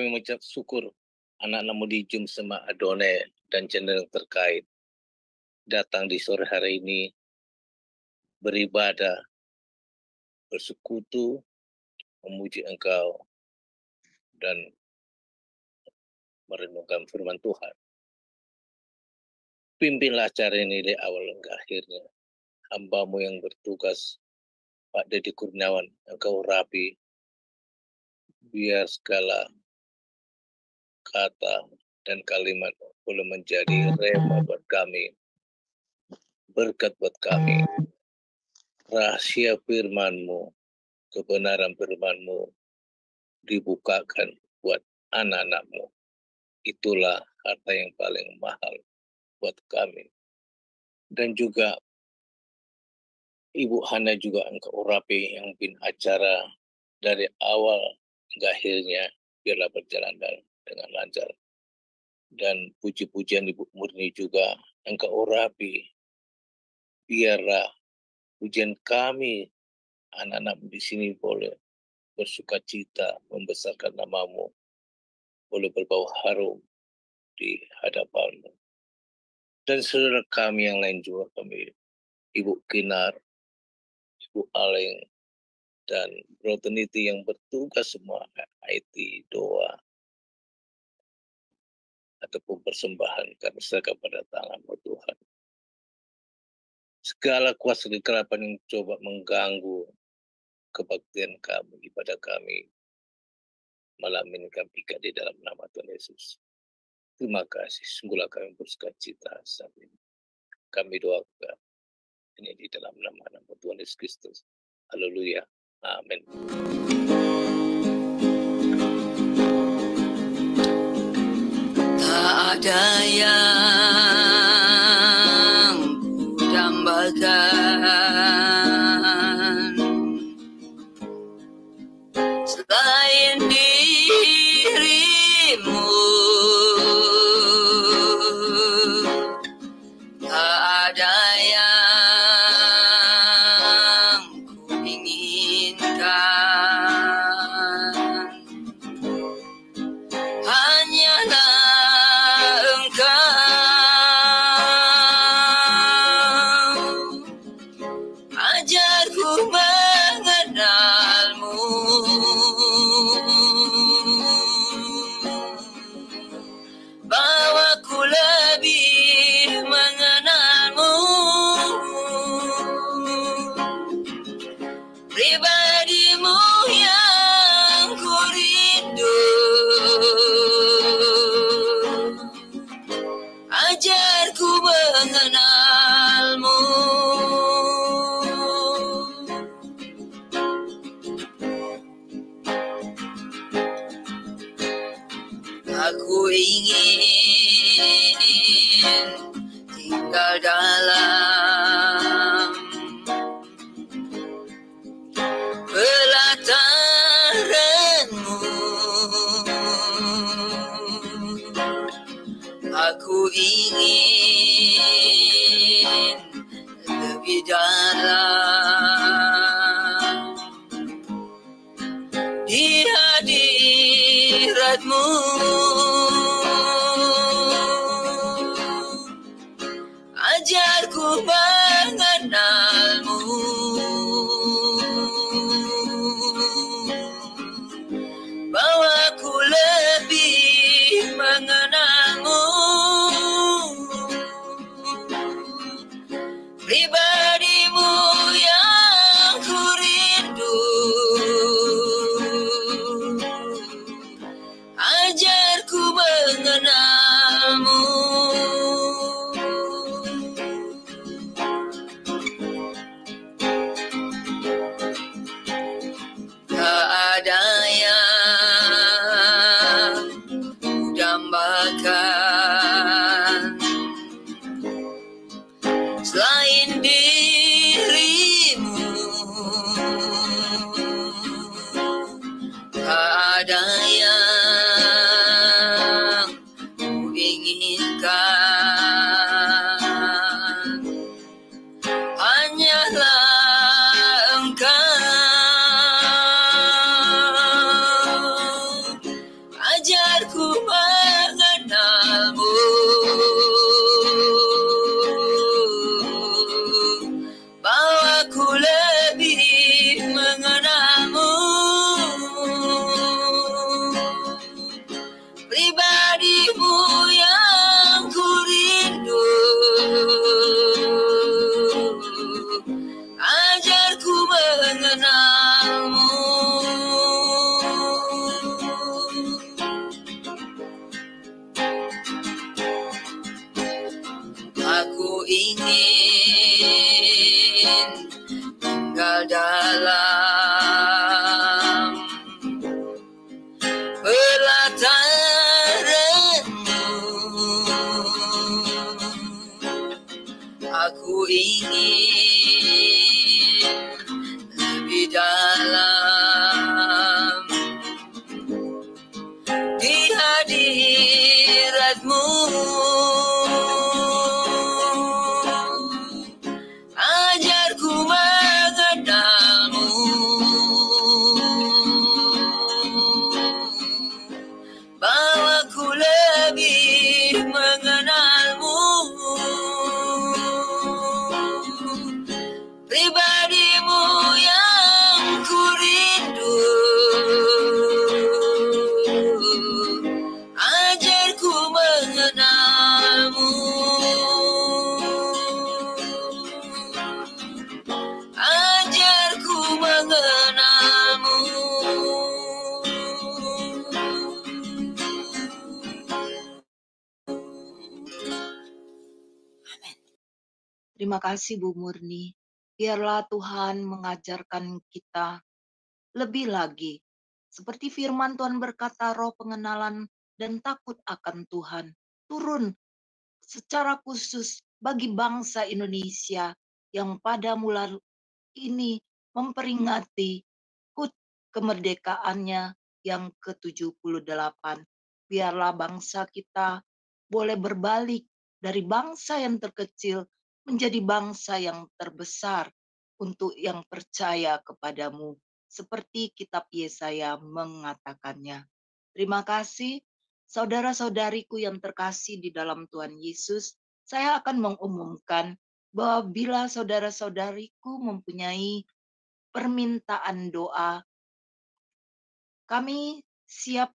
kami mengucap syukur anak-anakmu di Jum Semak Adone dan cenderung terkait datang di sore hari ini beribadah, bersekutu, memuji Engkau, dan merenungkan firman Tuhan. Pimpinlah acara ini dari awal hingga akhirnya. Hamba-Mu yang bertugas, Pak Deddy Kurniawan, Engkau rapi, biar segala kata dan kalimat boleh menjadi rema buat kami, berkat buat kami. Rahasia firman-Mu, kebenaran firman-Mu dibukakan buat anak-anak-Mu. Itulah harta yang paling mahal buat kami. Dan juga Ibu Hana juga Engkau urapi yang pimpin acara dari awal hingga akhirnya, biarlah berjalan dengan lancar. Dan puji-pujian Ibu Murni juga Engkau urapi, biarlah pujian kami anak-anak di sini boleh bersuka cita membesarkan nama-Mu, boleh berbau harum di hadapan-Mu. Dan saudara kami yang lain juga, kami Ibu Kinar, Ibu Aleng, dan Broteniti yang bertugas semua IT, doa, ataupun persembahan kami serahkan pada tangan-Mu Tuhan. Segala kuasa kegelapan yang coba mengganggu kebaktian kami, ibadah kami, malam ini kami ikat di dalam nama Tuhan Yesus. Terima kasih, sungguhlah kami bersuka cita saat ini. Kami doakan ini di dalam nama Tuhan Yesus Kristus. Haleluya. Amin. Tak ada yang ku dambakan selain dirimu. Tak ada yang ku inginkan, hanyalah ajarku mengenal-Mu, bawaku lebih mengenal-Mu, pribadi-Mu yang ku rindu. Ajarku mengenal-Mu. Aku ingin tinggal dalam pelataran-Mu. Aku ingin lebih dalam di hadirat-Mu. Ajarku mengenal-Mu, bawaku lebih mengenal-Mu, pribadi-Mu yang ku rindu. Ajarku mengenal-Mu. Tak ada yang ku dambakan selain ingin tinggal dalam pelataran-Mu. Aku ingin lebih dalam di hadirat-Mu. Ajarku mengenal-Mu, bawaku lebih mengenal-Mu, pribadi-Mu yang ku rindu. Ajarku mengenal-Mu, ajarku mengenal-Mu. Terima kasih Bu Murni. Biarlah Tuhan mengajarkan kita lebih lagi. Seperti firman Tuhan berkata, roh pengenalan dan takut akan Tuhan turun secara khusus bagi bangsa Indonesia yang pada mula ini memperingati HUT kemerdekaannya yang ke-78. Biarlah bangsa kita boleh berbalik dari bangsa yang terkecil menjadi bangsa yang terbesar untuk yang percaya kepadamu, seperti kitab Yesaya mengatakannya. Terima kasih, saudara-saudariku yang terkasih di dalam Tuhan Yesus. Saya akan mengumumkan bahwa bila saudara-saudariku mempunyai permintaan doa, kami siap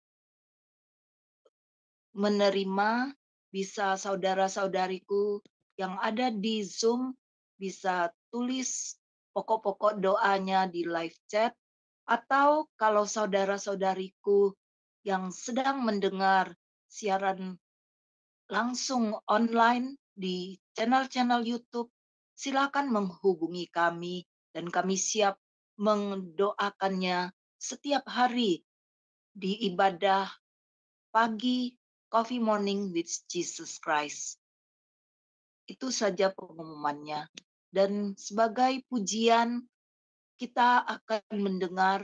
menerima. Bisa saudara-saudariku yang ada di Zoom bisa tulis pokok-pokok doanya di live chat, atau kalau saudara-saudariku yang sedang mendengar siaran langsung online di channel-channel YouTube, silakan menghubungi kami dan kami siap mendoakannya setiap hari di ibadah pagi Coffee Morning with Jesus Christ. Itu saja pengumumannya. Dan sebagai pujian, kita akan mendengar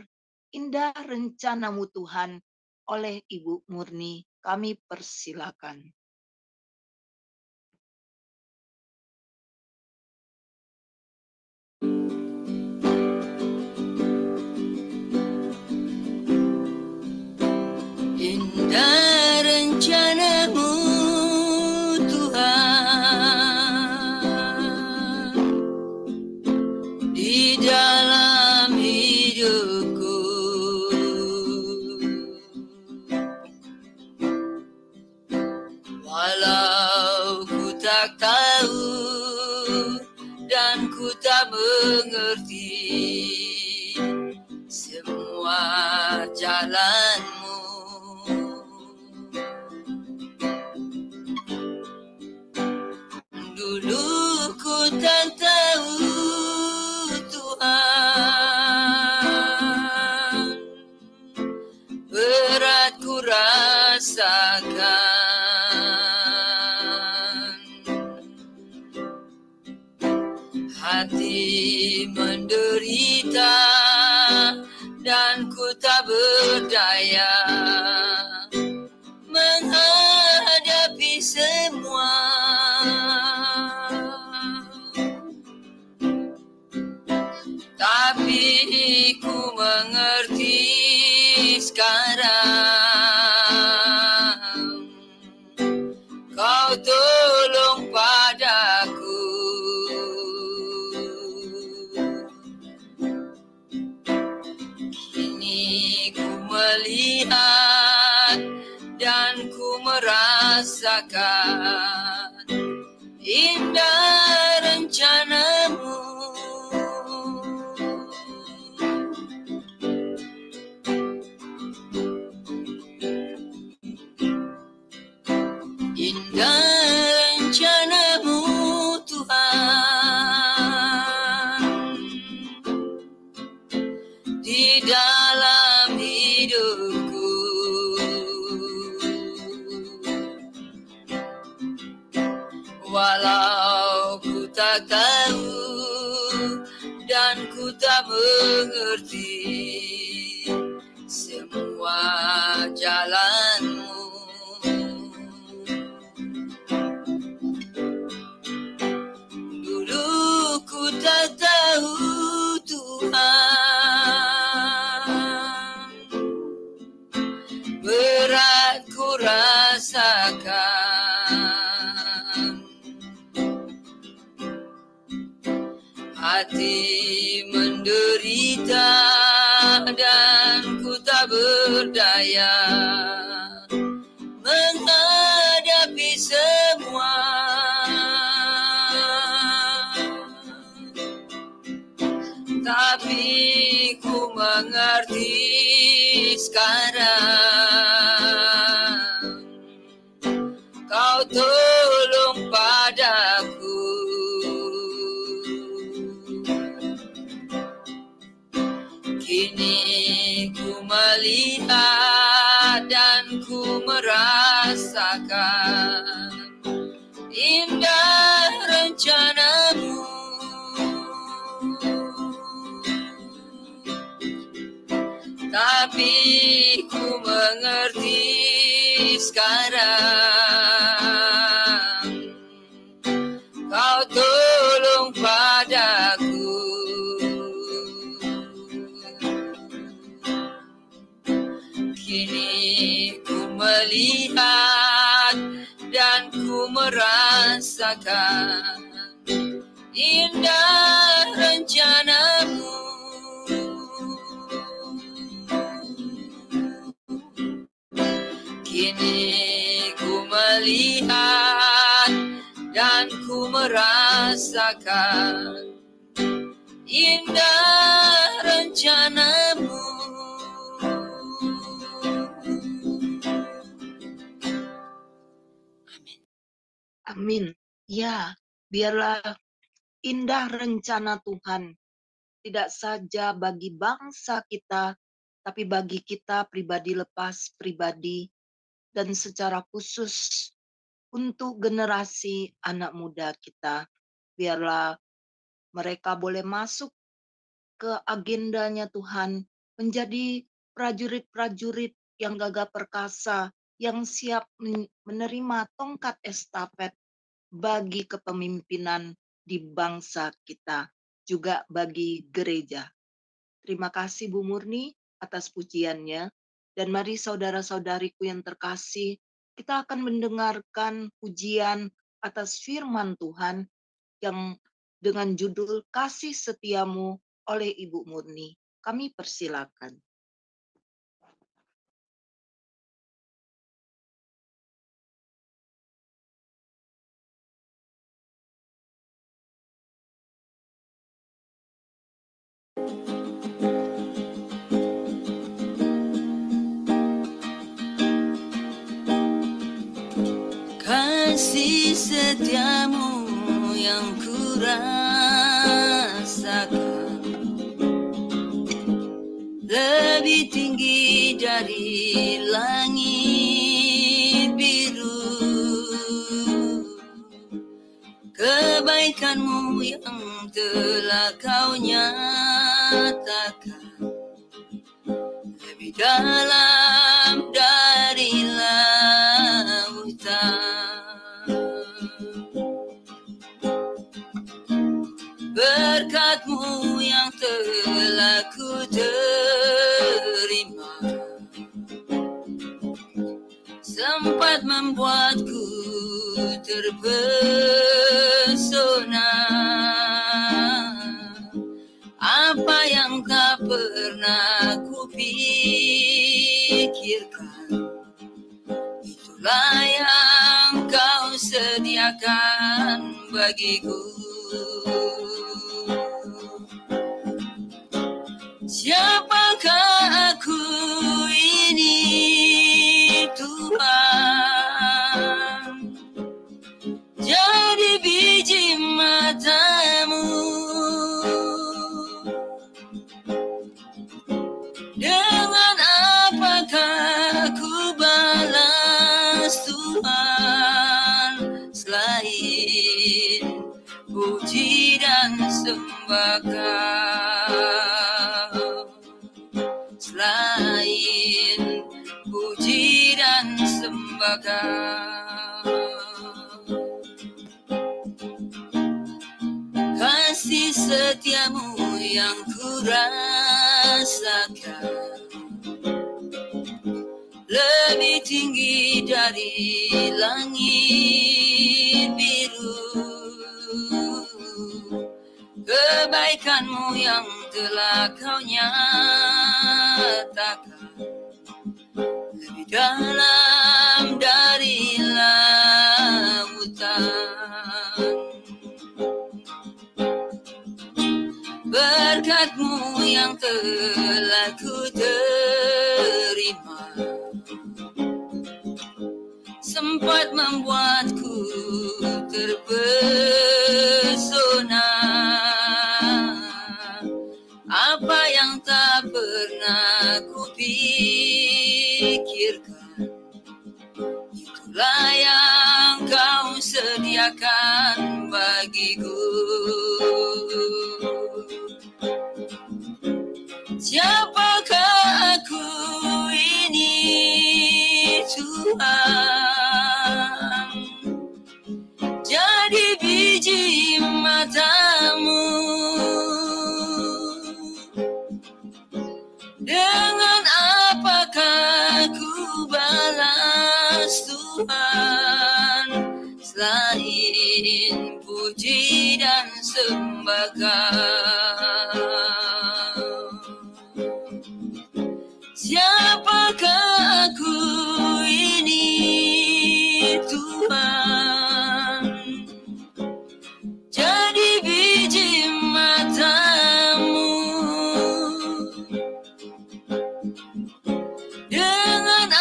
Indah Rencana-Mu Tuhan oleh Ibu Murni. Kami persilakan. Indah rencana-Mu Tuhan di dalam hidupku. Walau ku tak tahu dan ku tak mengerti semua jalan-Mu, dulu ku tak tahu Tuhan, berat ku rasakan, hati menderita dan ku tak berdaya menghadapi semua. Tapi ku mengerti sekarang, Kau tolong padaku. Kini ku melihat Walau ku tak tahu dan ku tak mengerti semua jalanmu, dulu ku tak tahu Tuhan, berat ku rasakan, hati menderita dan ku tak berdaya menghadapi semua. Tapi ku mengerti sekarang, Kau tolong padaku. Kini ku melihat dan ku merasakan indah rencanamu, tapi ku mengerti sekarang, Kau tolong padaku. Kini ku melihat dan ku merasakan indah rencanamu, kini ku melihat dan ku merasakan indah rencanamu. Amin. Ya, biarlah indah rencana Tuhan tidak saja bagi bangsa kita, tapi bagi kita pribadi lepas pribadi, dan secara khusus untuk generasi anak muda kita. Biarlah mereka boleh masuk ke agendanya Tuhan, menjadi prajurit-prajurit yang gagah perkasa, yang siap menerima tongkat estafet bagi kepemimpinan di bangsa kita, juga bagi gereja. Terima kasih Bu Murni atas pujiannya. Dan mari saudara-saudariku yang terkasih, kita akan mendengarkan pujian atas firman Tuhan yang dengan judul Kasih Setiamu oleh Ibu Murni. Kami persilakan. Kasih setiamu yang ku rasakan lebih tinggi dari langit biru. Kebaikanmu yang telah kau nyatakan lebih dalam dari lautan. Berkat-Mu yang telah ku terima sempat membuatku terpesona. Apa yang tak pernah ku pikirkan, itulah yang Kau sediakan bagiku. Siapakah aku ini Tuhan? Jadi biji mata-Mu. Dengan apakah ku balas Tuhan selain sembah Kau, selain puji dan sembah Kau. Kasih setiamu yang ku rasakan lebih tinggi dari langit biru. Kebaikanmu yang telah Kau nyatakan lebih dalam dari lautan. Berkat-Mu yang telah ku terima sempat membuatku terpesona. Apa yang tak pernah ku pikirkan, itulah yang Kau sediakan bagiku. Siapakah aku ini, Tuhan? Jadi biji mata-Mu. Dengan apakah ku balas Tuhan, selain puji dan sembah Kau? Siapakah aku ini, Tuhan? Jadi biji mata-Mu. Dengan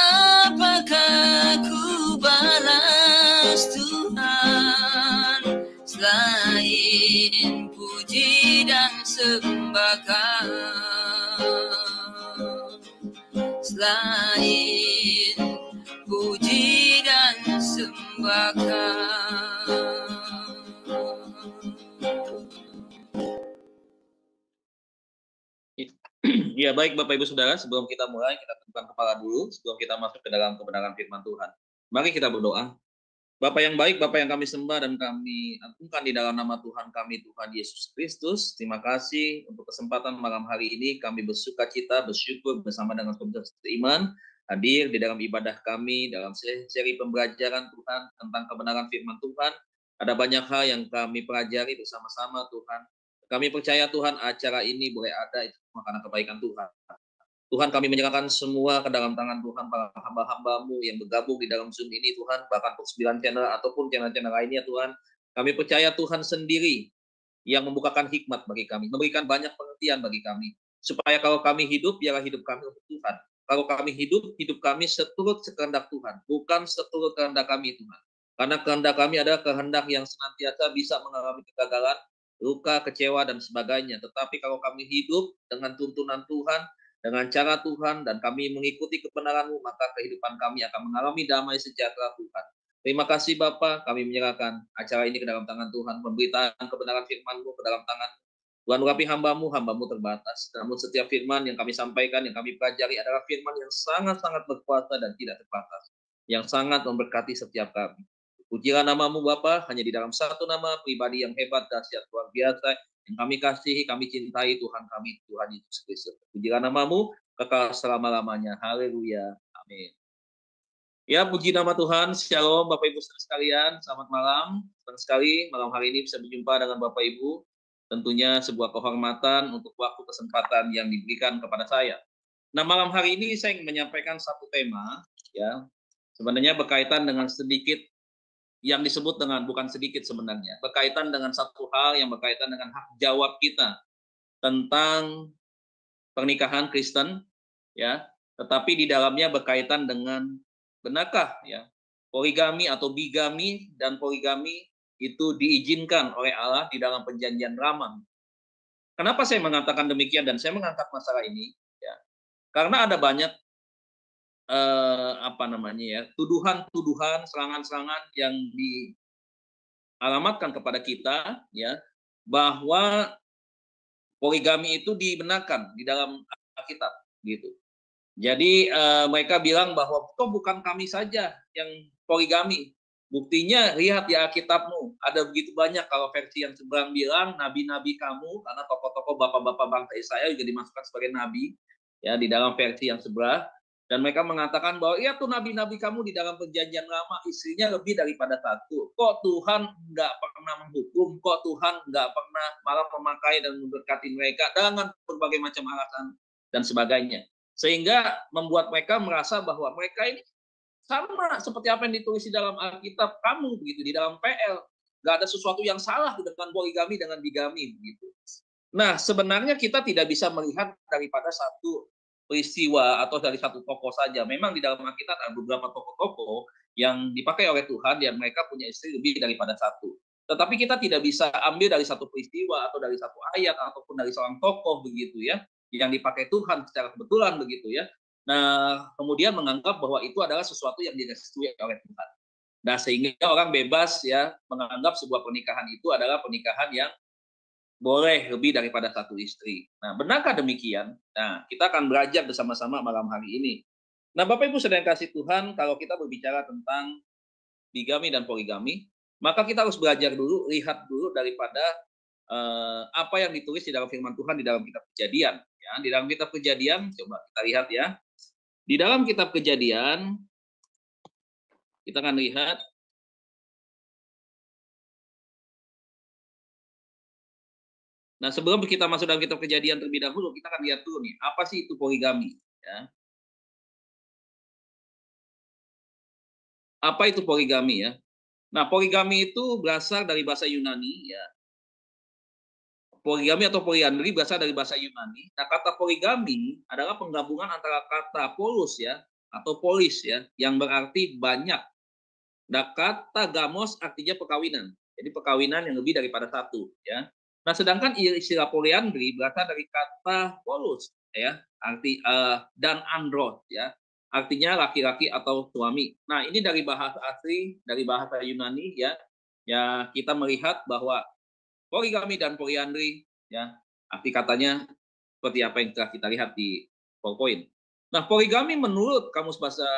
apakah ku balas Tuhan, selain puji dan sembah Kau, selain puji dan sembah Kau. Ya, baik Bapak Ibu Saudara, sebelum kita mulai, kita tundukkan kepala dulu sebelum kita masuk ke dalam kebenaran firman Tuhan. Mari kita berdoa. Bapa yang baik, Bapa yang kami sembah dan kami agungkan di dalam nama Tuhan kami, Tuhan Yesus Kristus. Terima kasih untuk kesempatan malam hari ini. Kami bersukacita, bersyukur bersama dengan komunitas iman hadir di dalam ibadah kami dalam seri pembelajaran Tuhan tentang kebenaran firman Tuhan. Ada banyak hal yang kami pelajari bersama-sama Tuhan. Kami percaya Tuhan acara ini boleh ada itu karena kebaikan Tuhan. Tuhan, kami menyerahkan semua ke dalam tangan Tuhan, para hamba-hamba-Mu yang bergabung di dalam Zoom ini Tuhan, bahkan untuk 9 channel ataupun channel-channel lainnya Tuhan. Kami percaya Tuhan sendiri yang membukakan hikmat bagi kami, memberikan banyak pengertian bagi kami, supaya kalau kami hidup, biarlah hidup kami untuk Tuhan. Kalau kami hidup, hidup kami seturut kehendak Tuhan, bukan seturut kehendak kami Tuhan. Karena kehendak kami adalah kehendak yang senantiasa bisa mengalami kegagalan, luka, kecewa, dan sebagainya. Tetapi kalau kami hidup dengan tuntunan Tuhan, dengan cara Tuhan, dan kami mengikuti kebenaran-Mu, maka kehidupan kami akan mengalami damai sejahtera Tuhan. Terima kasih Bapa, kami menyerahkan acara ini ke dalam tangan Tuhan, pemberitaan kebenaran firman-Mu ke dalam tangan Tuhan. Urapi hamba-Mu, hamba-Mu terbatas. Namun setiap firman yang kami sampaikan, yang kami pelajari adalah firman yang sangat-sangat berkuasa dan tidak terbatas, yang sangat memberkati setiap kami. Pujilah nama-Mu Bapa, hanya di dalam satu nama pribadi yang hebat, dahsyat, luar biasa, yang kami kasihi, kami cintai Tuhan kami, Tuhan Yesus Kristus. Pujilah nama-Mu, kekal selama-lamanya. Haleluya. Amin. Ya, puji nama Tuhan. Shalom Bapak Ibu sekalian. Selamat malam. Senang sekali malam hari ini bisa berjumpa dengan Bapak Ibu. Tentunya sebuah kehormatan untuk waktu kesempatan yang diberikan kepada saya. Nah, malam hari ini saya ingin menyampaikan satu tema, ya, sebenarnya berkaitan dengan sedikit yang disebut dengan, bukan sedikit sebenarnya, berkaitan dengan satu hal yang berkaitan dengan hak jawab kita tentang pernikahan Kristen, ya, tetapi di dalamnya berkaitan dengan benarkah ya poligami atau bigami dan poligami itu diizinkan oleh Allah di dalam perjanjian lama. Kenapa saya mengatakan demikian dan saya mengangkat masalah ini? Ya, karena ada banyak tuduhan-tuduhan, serangan-serangan yang dialamatkan kepada kita, ya, bahwa poligami itu dibenarkan di dalam Alkitab gitu. Jadi mereka bilang bahwa kok bukan kami saja yang poligami. Buktinya lihat di Alkitabmu, ada begitu banyak. Kalau versi yang seberang bilang nabi-nabi kamu, karena tokoh-tokoh bapak-bapak bangsa Israel juga dimasukkan sebagai nabi ya di dalam versi yang sebelah. Dan mereka mengatakan bahwa ya tuh nabi-nabi kamu di dalam perjanjian lama istrinya lebih daripada satu. Kok Tuhan nggak pernah menghukum? Kok Tuhan nggak pernah malah memakai dan memberkati mereka dengan berbagai macam alasan dan sebagainya. Sehingga membuat mereka merasa bahwa mereka ini sama seperti apa yang ditulis di dalam Alkitab kamu begitu, di dalam PL. Nggak ada sesuatu yang salah dengan poligami dengan bigami begitu. Nah, sebenarnya kita tidak bisa melihat daripada satu peristiwa atau dari satu tokoh saja. Memang di dalam Alkitab ada beberapa tokoh-tokoh yang dipakai oleh Tuhan dan mereka punya istri lebih daripada satu. Tetapi kita tidak bisa ambil dari satu peristiwa atau dari satu ayat ataupun dari seorang tokoh begitu ya, yang dipakai Tuhan secara kebetulan begitu ya. Nah, kemudian menganggap bahwa itu adalah sesuatu yang direstui oleh Tuhan. Nah, sehingga orang bebas ya menganggap sebuah pernikahan itu adalah pernikahan yang boleh lebih daripada satu istri. Nah, benarkah demikian? Nah, kita akan belajar bersama-sama malam hari ini. Nah, Bapak Ibu saudara yang kasih Tuhan, kalau kita berbicara tentang bigami dan poligami, maka kita harus belajar dulu, lihat dulu daripada apa yang ditulis di dalam firman Tuhan di dalam kitab Kejadian. Ya, di dalam kitab Kejadian, coba kita lihat ya. Di dalam kitab Kejadian, kita akan lihat nah, sebelum kita masuk dalam kitab Kejadian terlebih dahulu, kita akan lihat dulu nih, apa sih itu poligami? Ya. Apa itu poligami ya? Nah, poligami itu berasal dari bahasa Yunani ya. Poligami atau poliandri berasal dari bahasa Yunani. Nah, kata poligami adalah penggabungan antara kata polos ya atau polis ya, yang berarti banyak. Nah, kata gamos artinya perkawinan. Jadi perkawinan yang lebih daripada satu ya. Nah, sedangkan istilah poliandri berasal dari kata polos ya, arti dan andros ya. Artinya laki-laki atau suami. Nah, ini dari bahasa asli, dari bahasa Yunani ya. Ya, kita melihat bahwa poligami dan poliandri ya, arti katanya seperti apa yang telah kita lihat di PowerPoint. Nah, poligami menurut Kamus Besar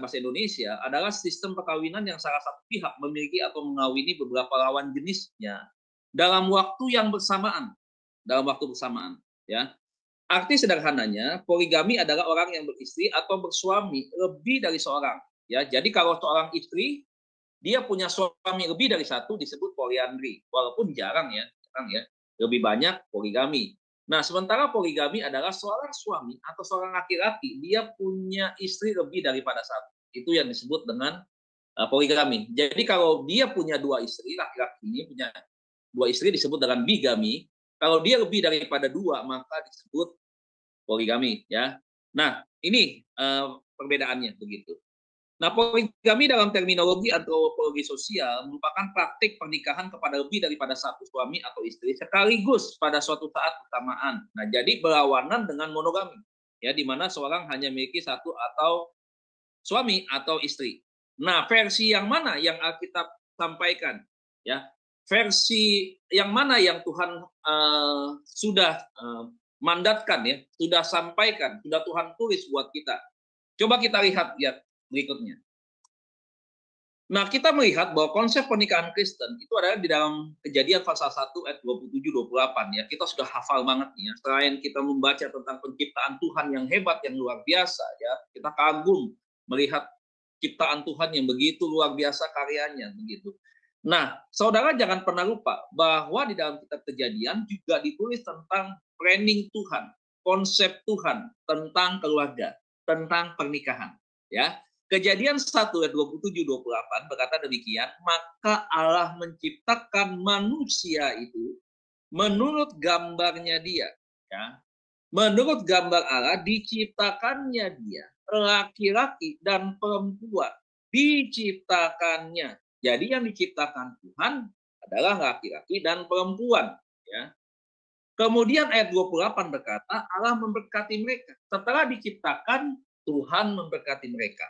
Bahasa Indonesia adalah sistem perkawinan yang salah satu pihak memiliki atau mengawini beberapa lawan jenisnya dalam waktu yang bersamaan. Dalam waktu bersamaan, ya. Arti sederhananya, poligami adalah orang yang beristri atau bersuami lebih dari seorang. Ya, jadi kalau seorang istri dia punya suami lebih dari satu disebut poliandri, walaupun jarang ya, lebih banyak poligami. Nah, sementara poligami adalah seorang suami atau seorang laki-laki dia punya istri lebih daripada satu. Itu yang disebut dengan poligami. Jadi kalau dia punya dua istri, laki-laki ini punya dua istri disebut dengan bigami. Kalau dia lebih daripada dua maka disebut poligami ya. Nah, ini perbedaannya begitu. Nah, poligami dalam terminologi antropologi sosial merupakan praktik pernikahan kepada lebih daripada satu suami atau istri sekaligus pada suatu saat bersamaan. Nah, jadi berlawanan dengan monogami, ya, di mana seorang hanya memiliki satu atau suami atau istri. Nah, versi yang mana yang Alkitab sampaikan? Ya, versi yang mana yang Tuhan sudah mandatkan ya, sudah sampaikan, sudah Tuhan tulis buat kita. Coba kita lihat ya berikutnya. Nah, kita melihat bahwa konsep pernikahan Kristen itu adalah di dalam Kejadian pasal 1 ayat 27-28 ya. Kita sudah hafal banget nih ya. Selain kita membaca tentang penciptaan Tuhan yang hebat, yang luar biasa ya. Kita kagum melihat ciptaan Tuhan yang begitu luar biasa karyanya begitu. Nah, saudara jangan pernah lupa bahwa di dalam kitab Kejadian juga ditulis tentang planning Tuhan, konsep Tuhan tentang keluarga, tentang pernikahan ya. Kejadian 1 ayat 27-28 berkata demikian, maka Allah menciptakan manusia itu menurut gambarnya dia. Ya. Menurut gambar Allah diciptakannya dia, laki-laki dan perempuan diciptakannya. Jadi yang diciptakan Tuhan adalah laki-laki dan perempuan. Ya. Kemudian ayat 28 berkata, Allah memberkati mereka. Setelah diciptakan, Tuhan memberkati mereka.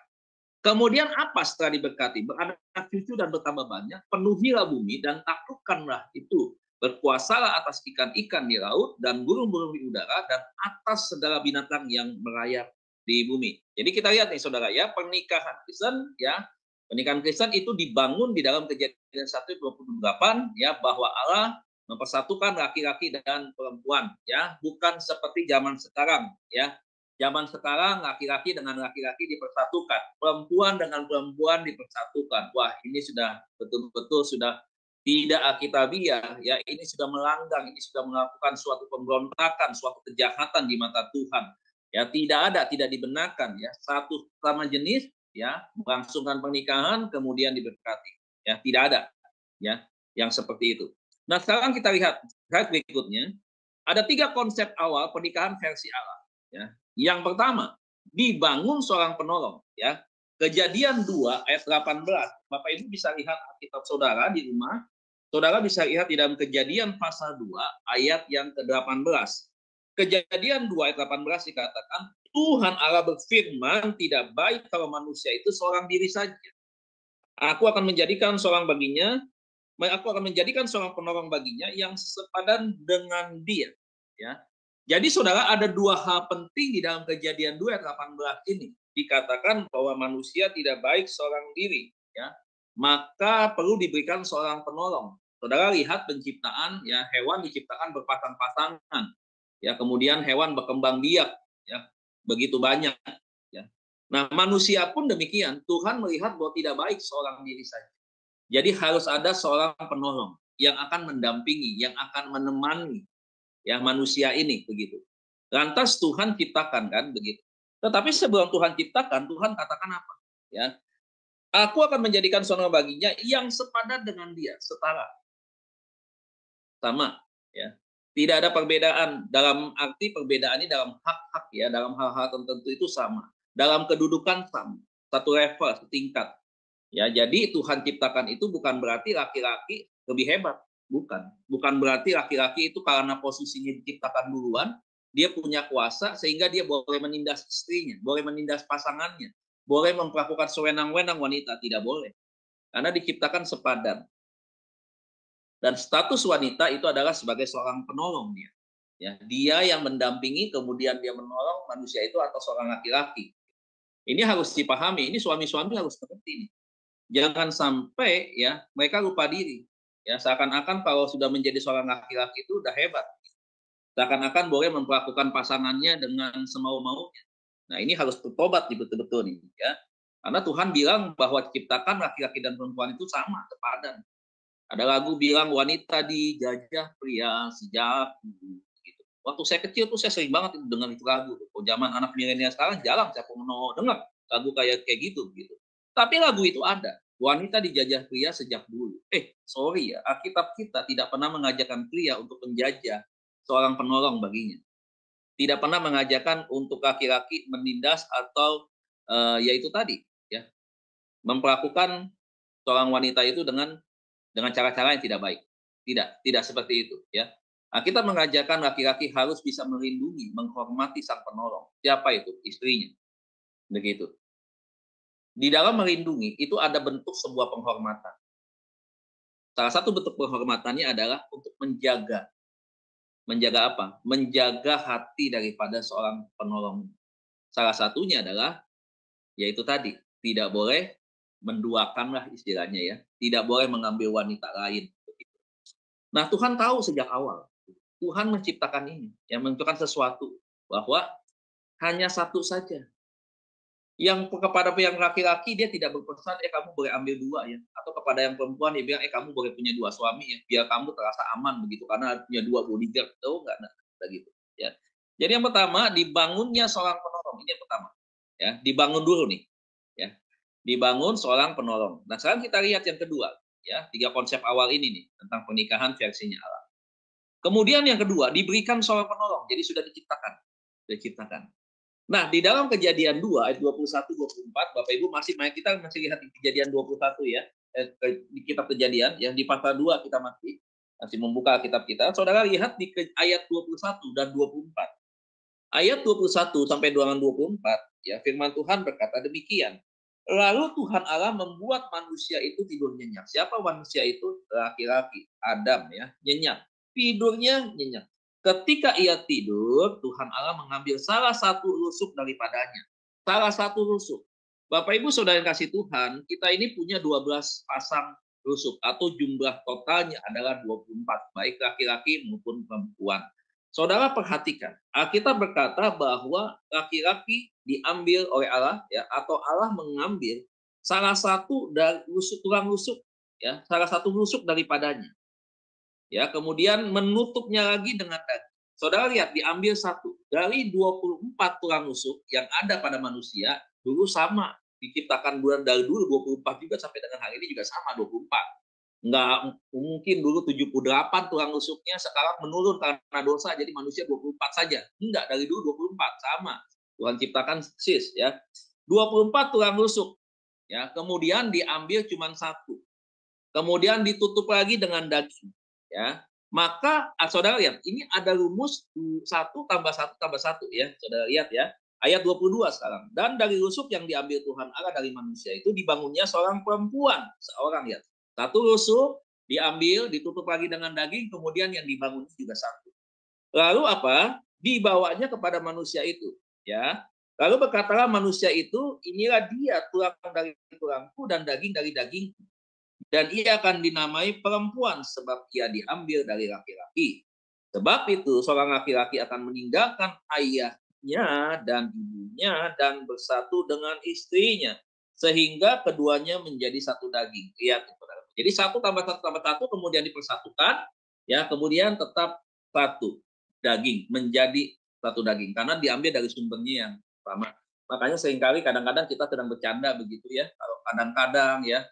Kemudian apa setelah diberkati? Beranak cucu dan bertambah banyak, penuhilah bumi dan taklukkanlah itu. Berkuasalah atas ikan-ikan di laut dan burung-burung di udara dan atas segala binatang yang merayap di bumi. Jadi kita lihat nih saudara ya, pernikahan Kristen ya, pernikahan Kristen itu dibangun di dalam Kejadian 1:28 ya, bahwa Allah mempersatukan laki-laki dan perempuan ya, bukan seperti zaman sekarang ya. Zaman sekarang laki-laki dengan laki-laki dipersatukan, perempuan dengan perempuan dipersatukan. Wah, ini sudah betul-betul sudah tidak alkitabiah ya, ini sudah melanggar, ini sudah melakukan suatu pemberontakan, suatu kejahatan di mata Tuhan. Ya, tidak dibenarkan ya, satu sama jenis ya melangsungkan pernikahan kemudian diberkati. Ya, tidak ada ya yang seperti itu. Nah, sekarang kita lihat slide berikutnya. Ada 3 konsep awal pernikahan versi Allah ya. Yang pertama, dibangun seorang penolong ya. Kejadian 2 ayat 18. Bapak Ibu bisa lihat Alkitab saudara di rumah. Saudara bisa lihat di dalam Kejadian pasal 2 ayat yang ke-18. Kejadian 2 ayat 18 dikatakan, Tuhan Allah berfirman, tidak baik kalau manusia itu seorang diri saja. Aku akan menjadikan seorang penolong baginya yang sepadan dengan dia. Ya. Jadi saudara, ada 2 hal penting di dalam Kejadian 2 ayat 18 ini. Dikatakan bahwa manusia tidak baik seorang diri. Ya. Maka perlu diberikan seorang penolong. Saudara lihat penciptaan, ya, hewan diciptakan berpasang-pasangan. Ya, kemudian hewan berkembang biak, ya, begitu banyak. Ya. Nah, manusia pun demikian. Tuhan melihat bahwa tidak baik seorang diri saja. Jadi harus ada seorang penolong yang akan mendampingi, yang akan menemani ya manusia ini begitu. Lantas Tuhan ciptakan kan begitu. Tetapi sebelum Tuhan ciptakan, Tuhan katakan apa? Ya, aku akan menjadikan seorang baginya yang sepadan dengan dia, setara, sama. Ya, tidak ada perbedaan dalam arti perbedaan ini dalam hak-hak ya, dalam hal-hal tertentu itu sama, dalam kedudukan sama, satu level, setingkat. Ya, jadi Tuhan ciptakan itu bukan berarti laki-laki lebih hebat. Bukan berarti laki-laki itu karena posisinya diciptakan duluan, dia punya kuasa sehingga dia boleh menindas istrinya, boleh menindas pasangannya, boleh memperlakukan sewenang-wenang wanita, tidak boleh. Karena diciptakan sepadan. Dan status wanita itu adalah sebagai seorang penolong dia. Ya, dia yang mendampingi kemudian dia menolong manusia itu atau seorang laki-laki. Ini harus dipahami, ini suami-suami harus mengerti ini. Jangan sampai ya mereka lupa diri. Ya, seakan-akan kalau sudah menjadi seorang laki-laki itu udah hebat. Seakan-akan boleh memperlakukan pasangannya dengan semau-maunya. Nah, ini harus bertobat betul-betul nih ya. Karena Tuhan bilang bahwa ciptakan laki-laki dan perempuan itu sama, sepadan. Ada lagu bilang wanita dijajah pria sejak dulu gitu. Waktu saya kecil tuh saya sering banget dengar itu lagu. Oh, zaman anak milenial sekarang jarang siapa mau dengar lagu kayak gitu gitu. Tapi lagu itu ada. Wanita dijajah pria sejak dulu. Sorry ya, Alkitab kita tidak pernah mengajarkan pria untuk menjajah seorang penolong baginya. Tidak pernah mengajarkan untuk laki-laki menindas atau yaitu tadi ya, memperlakukan seorang wanita itu dengan cara-cara yang tidak baik. Tidak seperti itu ya. Kita mengajarkan laki-laki harus bisa melindungi, menghormati sang penolong. Siapa itu? Istrinya. Begitu. Di dalam melindungi itu ada bentuk sebuah penghormatan. Salah satu bentuk penghormatannya adalah untuk menjaga. Menjaga apa? Menjaga hati daripada seorang penolong. Salah satunya adalah yaitu tadi, tidak boleh menduakan lah istilahnya ya. Tidak boleh mengambil wanita lain. Nah, Tuhan tahu sejak awal. Tuhan menciptakan ini, yang menciptakan sesuatu bahwa hanya satu saja. Yang kepada yang laki-laki dia tidak berpesan kamu boleh ambil 2 ya, atau kepada yang perempuan dia bilang kamu boleh punya 2 suami ya, biar kamu terasa aman begitu karena punya 2 bodyguard. Tahu enggak gitu ya. Jadi yang pertama dibangunnya seorang penolong, ini yang pertama. Ya, dibangun dulu nih ya. Dibangun seorang penolong. Nah, sekarang kita lihat yang kedua ya, 3 konsep awal ini nih tentang pernikahan versinya Allah. Kemudian yang kedua, diberikan seorang penolong. Jadi sudah diciptakan. Nah, di dalam Kejadian 2 ayat 21-24, Bapak Ibu kita masih lihat di Kejadian 21 ya. Di kitab Kejadian yang di pasal 2 kita masih membuka kitab kita. Saudara lihat di ayat 21 dan 24. Ayat 21 sampai dengan 24 ya, firman Tuhan berkata demikian. Lalu Tuhan Allah membuat manusia itu tidur nyenyak. Siapa manusia itu? Laki-laki, Adam ya, nyenyak. tidurnya nyenyak. Ketika ia tidur, Tuhan Allah mengambil salah satu rusuk daripadanya. Salah satu rusuk. Bapak Ibu Saudara yang kasih Tuhan, kita ini punya 12 pasang rusuk atau jumlah totalnya adalah 24, baik laki-laki maupun perempuan. Saudara perhatikan, Alkitab berkata bahwa laki-laki diambil oleh Allah ya, atau Allah mengambil salah satu dari tulang rusuk ya, salah satu rusuk daripadanya. Ya, kemudian menutupnya lagi dengan daging. Saudara lihat, diambil satu dari 24 tulang rusuk yang ada pada manusia dulu sama, diciptakan bulan dari dulu 24 juga sampai dengan hari ini juga sama 24. Nggak mungkin dulu 78 tulang rusuknya sekarang menurun karena dosa jadi manusia 24 saja. Enggak, dari dulu 24 sama. Tuhan ciptakan sis ya. 24 tulang rusuk. Ya, kemudian diambil cuma satu. Kemudian ditutup lagi dengan daging. Ya, maka saudara lihat, ini ada rumus 1 tambah 1 tambah 1 ya. Saudara lihat ya. Ayat 22 sekarang. Dan dari rusuk yang diambil Tuhan Allah dari manusia itu dibangunnya seorang perempuan. Seorang ya. Satu rusuk diambil, ditutup lagi dengan daging, kemudian yang dibangun juga satu. Lalu apa? Dibawanya kepada manusia itu, ya. Lalu berkatalah manusia itu, inilah dia, tulang dari tulangku dan daging dari dagingku. Dan ia akan dinamai perempuan sebab ia diambil dari laki-laki. Sebab itu seorang laki-laki akan meninggalkan ayahnya dan ibunya dan bersatu dengan istrinya, sehingga keduanya menjadi satu daging. Lihat, jadi 1 tambah 1 tambah 1 kemudian dipersatukan, ya, kemudian tetap satu daging, menjadi satu daging karena diambil dari sumbernya yang sama. Makanya seringkali kadang-kadang kita sedang bercanda begitu ya, kalau kadang-kadang ya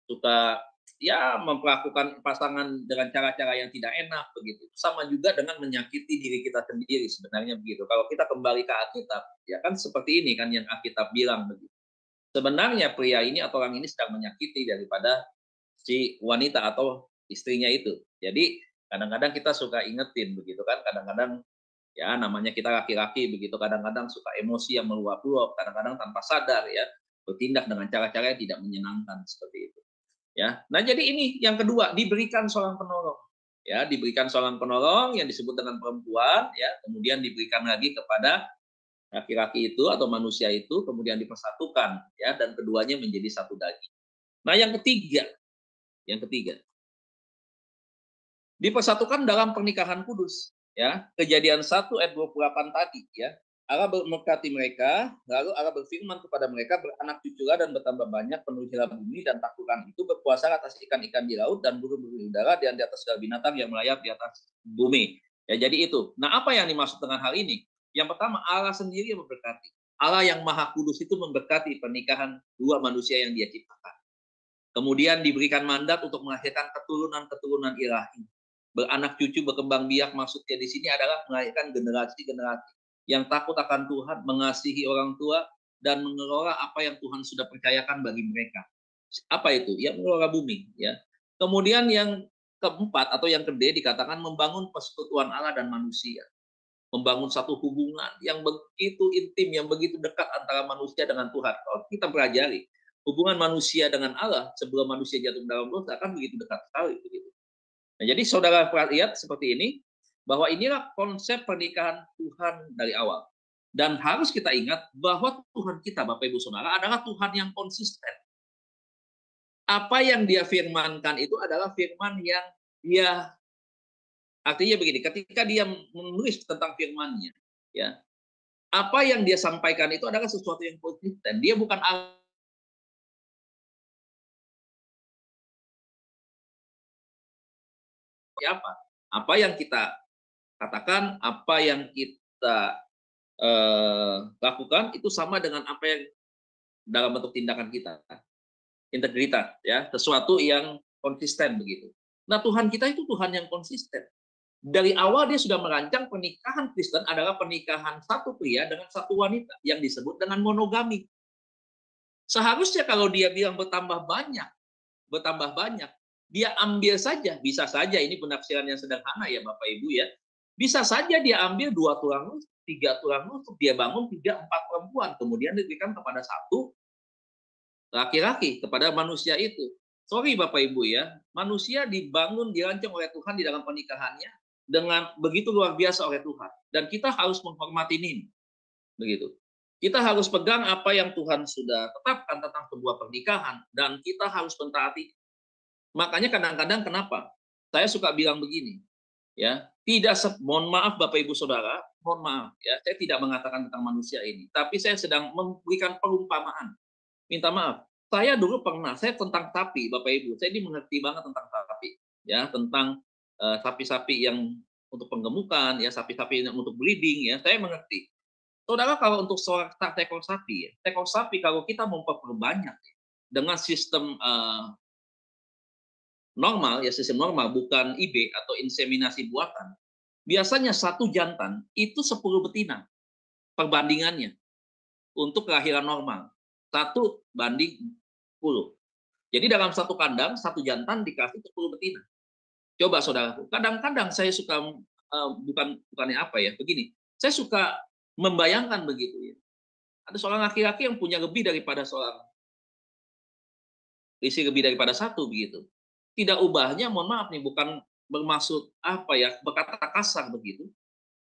suka ya memperlakukan pasangan dengan cara-cara yang tidak enak begitu. Sama juga dengan menyakiti diri kita sendiri sebenarnya begitu. Kalau kita kembali ke Alkitab, ya kan seperti ini kan yang Alkitab bilang begitu. Sebenarnya pria ini atau orang ini sedang menyakiti daripada si wanita atau istrinya itu. Jadi kadang-kadang kita suka ingetin begitu kan, kadang-kadang ya namanya kita laki-laki begitu, kadang-kadang suka emosi yang meluap-luap, kadang-kadang tanpa sadar ya bertindak dengan cara-cara yang tidak menyenangkan seperti itu. Ya, nah jadi ini yang kedua, diberikan seorang penolong. Ya, diberikan seorang penolong yang disebut dengan perempuan, ya, kemudian diberikan lagi kepada laki-laki itu atau manusia itu, kemudian dipersatukan, ya, dan keduanya menjadi satu daging. Nah, yang ketiga, dipersatukan dalam pernikahan kudus, ya. Kejadian 1 ayat 28 tadi, ya. Allah memberkati mereka, lalu Allah berfirman kepada mereka, beranak cuculah dan bertambah banyak, penuhilah bumi dan taklukkan itu, berkuasa atas ikan-ikan di laut dan burung-burung di udara dan di atas segala binatang yang melayap di atas bumi. Ya, jadi itu. Nah, apa yang dimaksud dengan hal ini? Yang pertama, Allah sendiri yang memberkati. Allah yang Maha Kudus itu memberkati pernikahan dua manusia yang Dia ciptakan. Kemudian diberikan mandat untuk melahirkan keturunan-keturunan ilahi. Beranak cucu, berkembang biak, maksudnya di sini adalah melahirkan generasi-generasi yang takut akan Tuhan, mengasihi orang tua, dan mengelola apa yang Tuhan sudah percayakan bagi mereka. Apa itu? Ya, mengelola bumi. Ya. Kemudian yang keempat atau yang kedua dikatakan membangun persekutuan Allah dan manusia. Membangun satu hubungan yang begitu intim, yang begitu dekat antara manusia dengan Tuhan. Kalau kita pelajari, hubungan manusia dengan Allah sebelum manusia jatuh dalam dosa kan begitu dekat sekali. Begitu. Nah, jadi saudara lihat seperti ini, bahwa inilah konsep pernikahan Tuhan dari awal. Dan harus kita ingat bahwa Tuhan kita, Bapak Ibu Saudara, adalah Tuhan yang konsisten. Apa yang Dia firmankan itu adalah firman yang Dia, artinya begini, ketika Dia menulis tentang firman-Nya, ya, apa yang Dia sampaikan itu adalah sesuatu yang konsisten. Dia bukan apa yang kita katakan, apa yang kita lakukan itu sama dengan apa yang dalam bentuk tindakan kita. Integritas, ya, sesuatu yang konsisten begitu. Nah, Tuhan kita itu Tuhan yang konsisten. Dari awal Dia sudah merancang pernikahan Kristen adalah pernikahan satu pria dengan satu wanita yang disebut dengan monogami. Seharusnya kalau Dia bilang bertambah banyak, Dia ambil saja, bisa saja ini penafsiran yang sederhana ya Bapak Ibu ya. Bisa saja Dia ambil 2 tulang rusuk, 3 tulang rusuk, Dia bangun 3-4 perempuan, kemudian diberikan kepada satu laki-laki, kepada manusia itu. Sorry Bapak Ibu ya, manusia dibangun, dirancang oleh Tuhan di dalam pernikahannya dengan begitu luar biasa oleh Tuhan. Dan kita harus menghormati ini. Begitu. Kita harus pegang apa yang Tuhan sudah tetapkan tentang sebuah pernikahan dan kita harus mentaati. Makanya kadang-kadang kenapa? Saya suka bilang begini, ya, mohon maaf Bapak Ibu Saudara, mohon maaf ya, saya tidak mengatakan tentang manusia ini, tapi saya sedang memberikan perumpamaan. Minta maaf. Saya dulu pernah, saya tentang sapi Bapak Ibu, saya dimengerti banget tentang sapi, ya, tentang sapi-sapi yang untuk penggemukan, ya, sapi-sapi yang untuk breeding, ya, saya mengerti. Saudara, kalau untuk seorang ekor sapi, ya, ekor sapi kalau kita memperbanyak ya, dengan sistem normal, ya sistem normal, bukan IB atau inseminasi buatan, biasanya satu jantan itu 10 betina perbandingannya untuk kelahiran normal. 1:10. Jadi dalam satu kandang, satu jantan dikasih 10 betina. Coba saudaraku, kadang-kadang saya suka, bukannya apa ya, begini, saya suka membayangkan begitu ya. Ada seorang laki-laki yang punya lebih daripada seorang istri, lebih daripada satu begitu. Tidak ubahnya, mohon maaf nih, bukan bermaksud apa ya, berkata kasar begitu,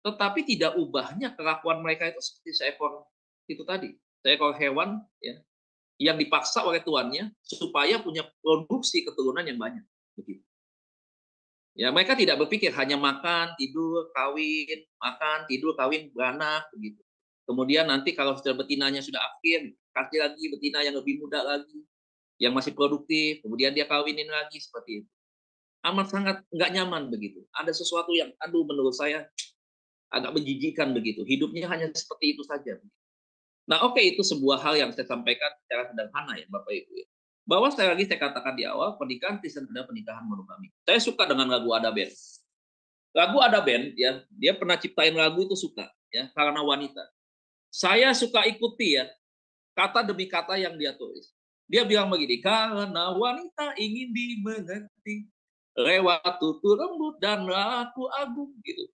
tetapi tidak ubahnya kelakuan mereka itu seperti seekor itu tadi, seekor hewan ya, yang dipaksa oleh tuannya supaya punya produksi keturunan yang banyak begitu. Ya, mereka tidak berpikir hanya makan, tidur, kawin, makan, tidur, kawin, beranak begitu. Kemudian nanti kalau sudah betinanya sudah akhir, kasih lagi betina yang lebih muda lagi, yang masih produktif, kemudian dia kawinin lagi seperti itu. Amat sangat nggak nyaman begitu. Ada sesuatu yang, aduh, menurut saya agak menjijikkan begitu. Hidupnya hanya seperti itu saja. Nah, oke, itu sebuah hal yang saya sampaikan secara sederhana ya, Bapak Ibu. Bahwa sekali lagi saya katakan di awal, pernikahan Kristen adalah pernikahan monogami. Saya suka dengan lagu Ada Band. Lagu Ada Band, ya, dia pernah ciptain lagu itu suka, ya, karena wanita. Saya suka ikuti ya, kata demi kata yang dia tulis. Dia bilang begini, karena wanita ingin dimengerti, lewat tutur lembut dan laku agung, gitu.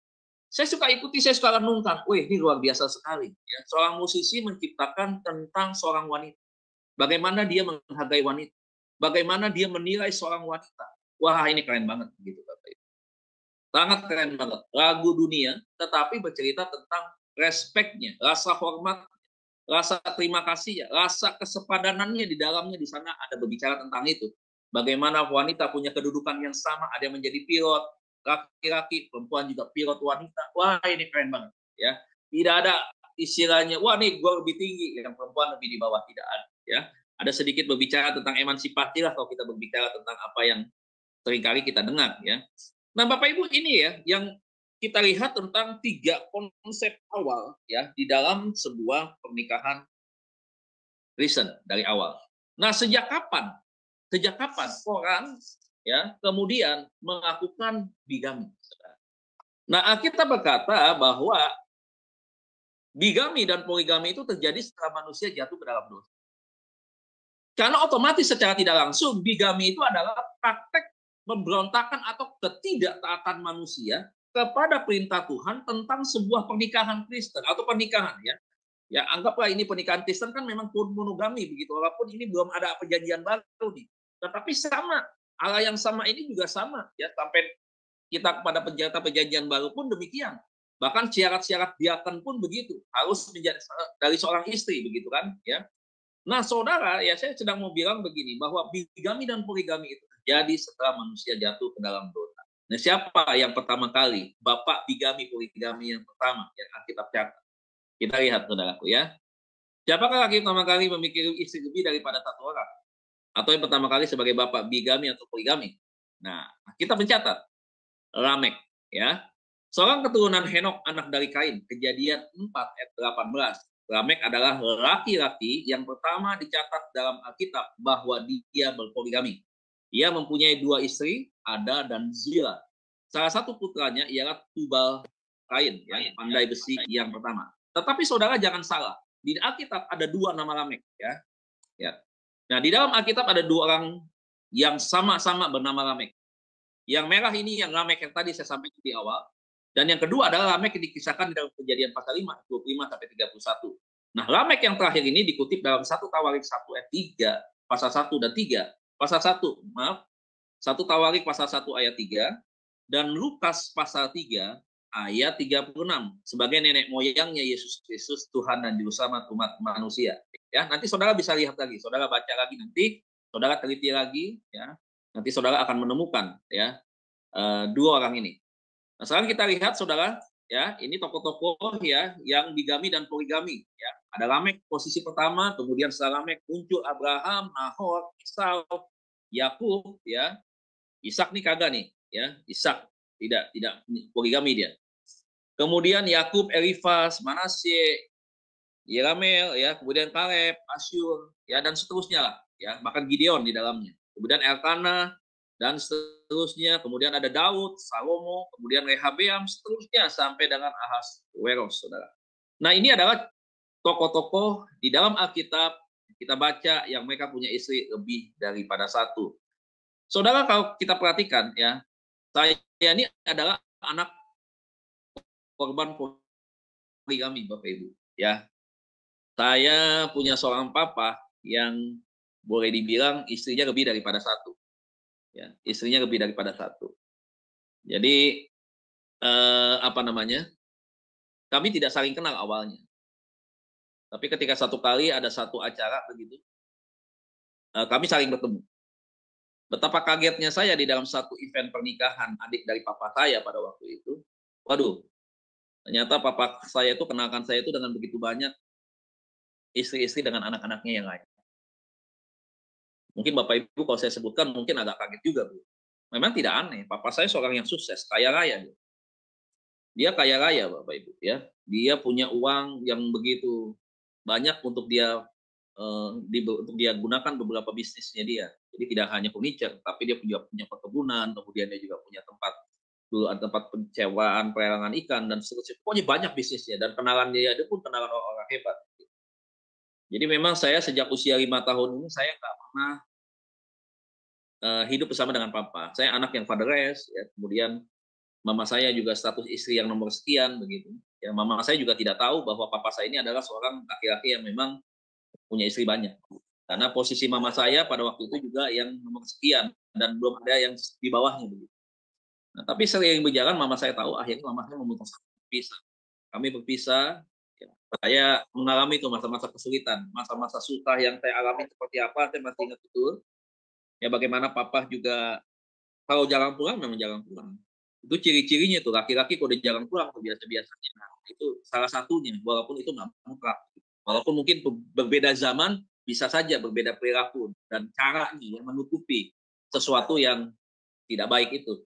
Saya suka ikuti, saya suka renungkan. Wih, ini luar biasa sekali. Ya. Seorang musisi menciptakan tentang seorang wanita. Bagaimana dia menghargai wanita. Bagaimana dia menilai seorang wanita. Wah, ini keren banget. Gitu, Bapak Ibu. Sangat keren banget. Lagu dunia, tetapi bercerita tentang respeknya, rasa hormat, rasa terima kasih, ya, rasa kesepadanannya di dalamnya. Di sana ada berbicara tentang itu. Bagaimana wanita punya kedudukan yang sama, ada yang menjadi pilot, laki-laki, perempuan juga pilot wanita. Wah, ini keren banget. Ya, tidak ada istilahnya, wah nih gue lebih tinggi, yang perempuan lebih di bawah, tidak ada. Ya, ada sedikit berbicara tentang emansipasi lah kalau kita berbicara tentang apa yang seringkali kita dengar. Ya, nah Bapak Ibu, ini ya yang kita lihat tentang 3 konsep awal ya di dalam sebuah pernikahan Kristen dari awal. Nah, sejak kapan orang ya kemudian melakukan bigami? Nah, kita berkata bahwa bigami dan poligami itu terjadi setelah manusia jatuh ke dalam dosa. Karena otomatis secara tidak langsung bigami itu adalah praktek pemberontakan atau ketidaktaatan manusia kepada perintah Tuhan tentang sebuah pernikahan Kristen atau pernikahan ya. Ya, anggaplah ini pernikahan Kristen kan memang monogami begitu, walaupun ini belum ada perjanjian baru nih. Tetapi sama, Allah yang sama ini juga sama ya, sampai kita kepada penjata perjanjian baru pun demikian. Bahkan syarat-syarat diaken pun begitu, harus menjadi dari seorang istri begitu kan ya. Nah, saudara, ya saya sedang mau bilang begini, bahwa bigami dan poligami itu terjadi setelah manusia jatuh ke dalam dosa. Nah, siapa yang pertama kali bapak bigami poligami yang pertama yang Alkitab catat? Kita lihat, saudaraku ya. Siapakah lagi pertama kali memiliki istri lebih daripada satu orang? Atau yang pertama kali sebagai bapak bigami atau poligami? Nah, kita mencatat Lamek ya. Seorang keturunan Henok anak dari Kain, Kejadian 4 ayat 18. Lamek adalah laki-laki yang pertama dicatat dalam Alkitab bahwa dia berpoligami. Ia mempunyai 2 istri, Ada dan Zila. Salah satu putranya ialah Tubal Kain, ya, pandai besi yang pertama. Tetapi saudara jangan salah, di Alkitab ada 2 nama Lamek, ya. Ya. Nah, di dalam Alkitab ada 2 orang yang sama-sama bernama Lamek. Yang merah ini yang Lamek yang tadi saya sampaikan di awal. Dan yang kedua adalah Lamek yang dikisahkan di dalam Kejadian pasal 5, 25 sampai 31. Nah, Lamek yang terakhir ini dikutip dalam 1 Tawarik 1 ayat 3, pasal 1 dan 3. Pasal 1, maaf. 1 Tawarik pasal 1 ayat 3. dan Lukas pasal 3 ayat 36 sebagai nenek moyangnya Yesus Kristus Tuhan dan Juru Selamat umat manusia. Ya, nanti saudara bisa lihat lagi, saudara baca lagi nanti, saudara teliti lagi, ya. Nanti saudara akan menemukan ya dua orang ini. Nah, sekarang kita lihat saudara, ya, ini tokoh-tokoh ya yang bigami dan poligami, ya. Ada Lamek posisi pertama, kemudian setelah Lamek muncul Abraham, Nahor, Esau, Yakub, ya. Ishak nih kagak nih, ya. Ishak tidak poligami dia. Kemudian Yakub, Elifas, Manasye, Yeramel, ya, kemudian Kaleb, Asyur, ya, dan seterusnya lah, ya, bahkan Gideon di dalamnya. Kemudian Elkanah dan seterusnya. Kemudian ada Daud, Salomo, kemudian Rehabeam, seterusnya sampai dengan Ahasweros, saudara. Nah, ini adalah tokoh-tokoh di dalam Alkitab kita baca yang mereka punya istri lebih daripada satu. Saudara, kalau kita perhatikan, ya, saya ini adalah anak korban poligami, Bapak Ibu, ya. Saya punya seorang papa yang boleh dibilang istrinya lebih daripada satu. Ya, istrinya lebih daripada satu. Jadi apa namanya? Kami tidak saling kenal awalnya. Tapi ketika satu kali ada satu acara begitu, kami saling bertemu. Betapa kagetnya saya di dalam satu event pernikahan adik dari papa saya pada waktu itu. Waduh, ternyata papa saya itu kenalkan saya itu dengan begitu banyak istri-istri dengan anak-anaknya yang lain. Mungkin Bapak Ibu kalau saya sebutkan mungkin agak kaget juga, Bu. Memang tidak aneh, papa saya seorang yang sukses, kaya raya. Dia kaya raya, Bapak Ibu, ya. Dia punya uang yang begitu banyak untuk dia untuk dia gunakan beberapa bisnisnya dia. Jadi tidak hanya furniture, tapi dia juga punya perkebunan, kemudian dia juga punya tempat pencewaan pelelangan ikan dan seterusnya. Pokoknya banyak bisnisnya dan kenalan dia pun kenalan orang-orang hebat. Jadi memang saya sejak usia 5 tahun ini saya nggak pernah hidup bersama dengan papa. Saya anak yang fatherless, ya. Kemudian mama saya juga status istri yang nomor sekian begitu. Ya, mama saya juga tidak tahu bahwa papa saya ini adalah seorang laki-laki yang memang punya istri banyak. Karena posisi mama saya pada waktu itu juga yang nomor sekian dan belum ada yang di bawahnya begitu. Nah, tapi sering berjalan mama saya tahu, akhirnya mama saya memutuskan berpisah. Kami berpisah. Ya, saya mengalami itu masa-masa kesulitan, masa-masa susah yang saya alami seperti apa, saya masih ingat betul. Ya bagaimana papa juga kalau jarang pulang memang jarang pulang. Itu ciri-cirinya tuh laki-laki kalau dia jarang pulang tuh biasa-biasanya. Nah, itu salah satunya walaupun itu nggak mutlak. Walaupun mungkin berbeda zaman bisa saja berbeda perilaku dan caranya yang menutupi sesuatu yang tidak baik itu.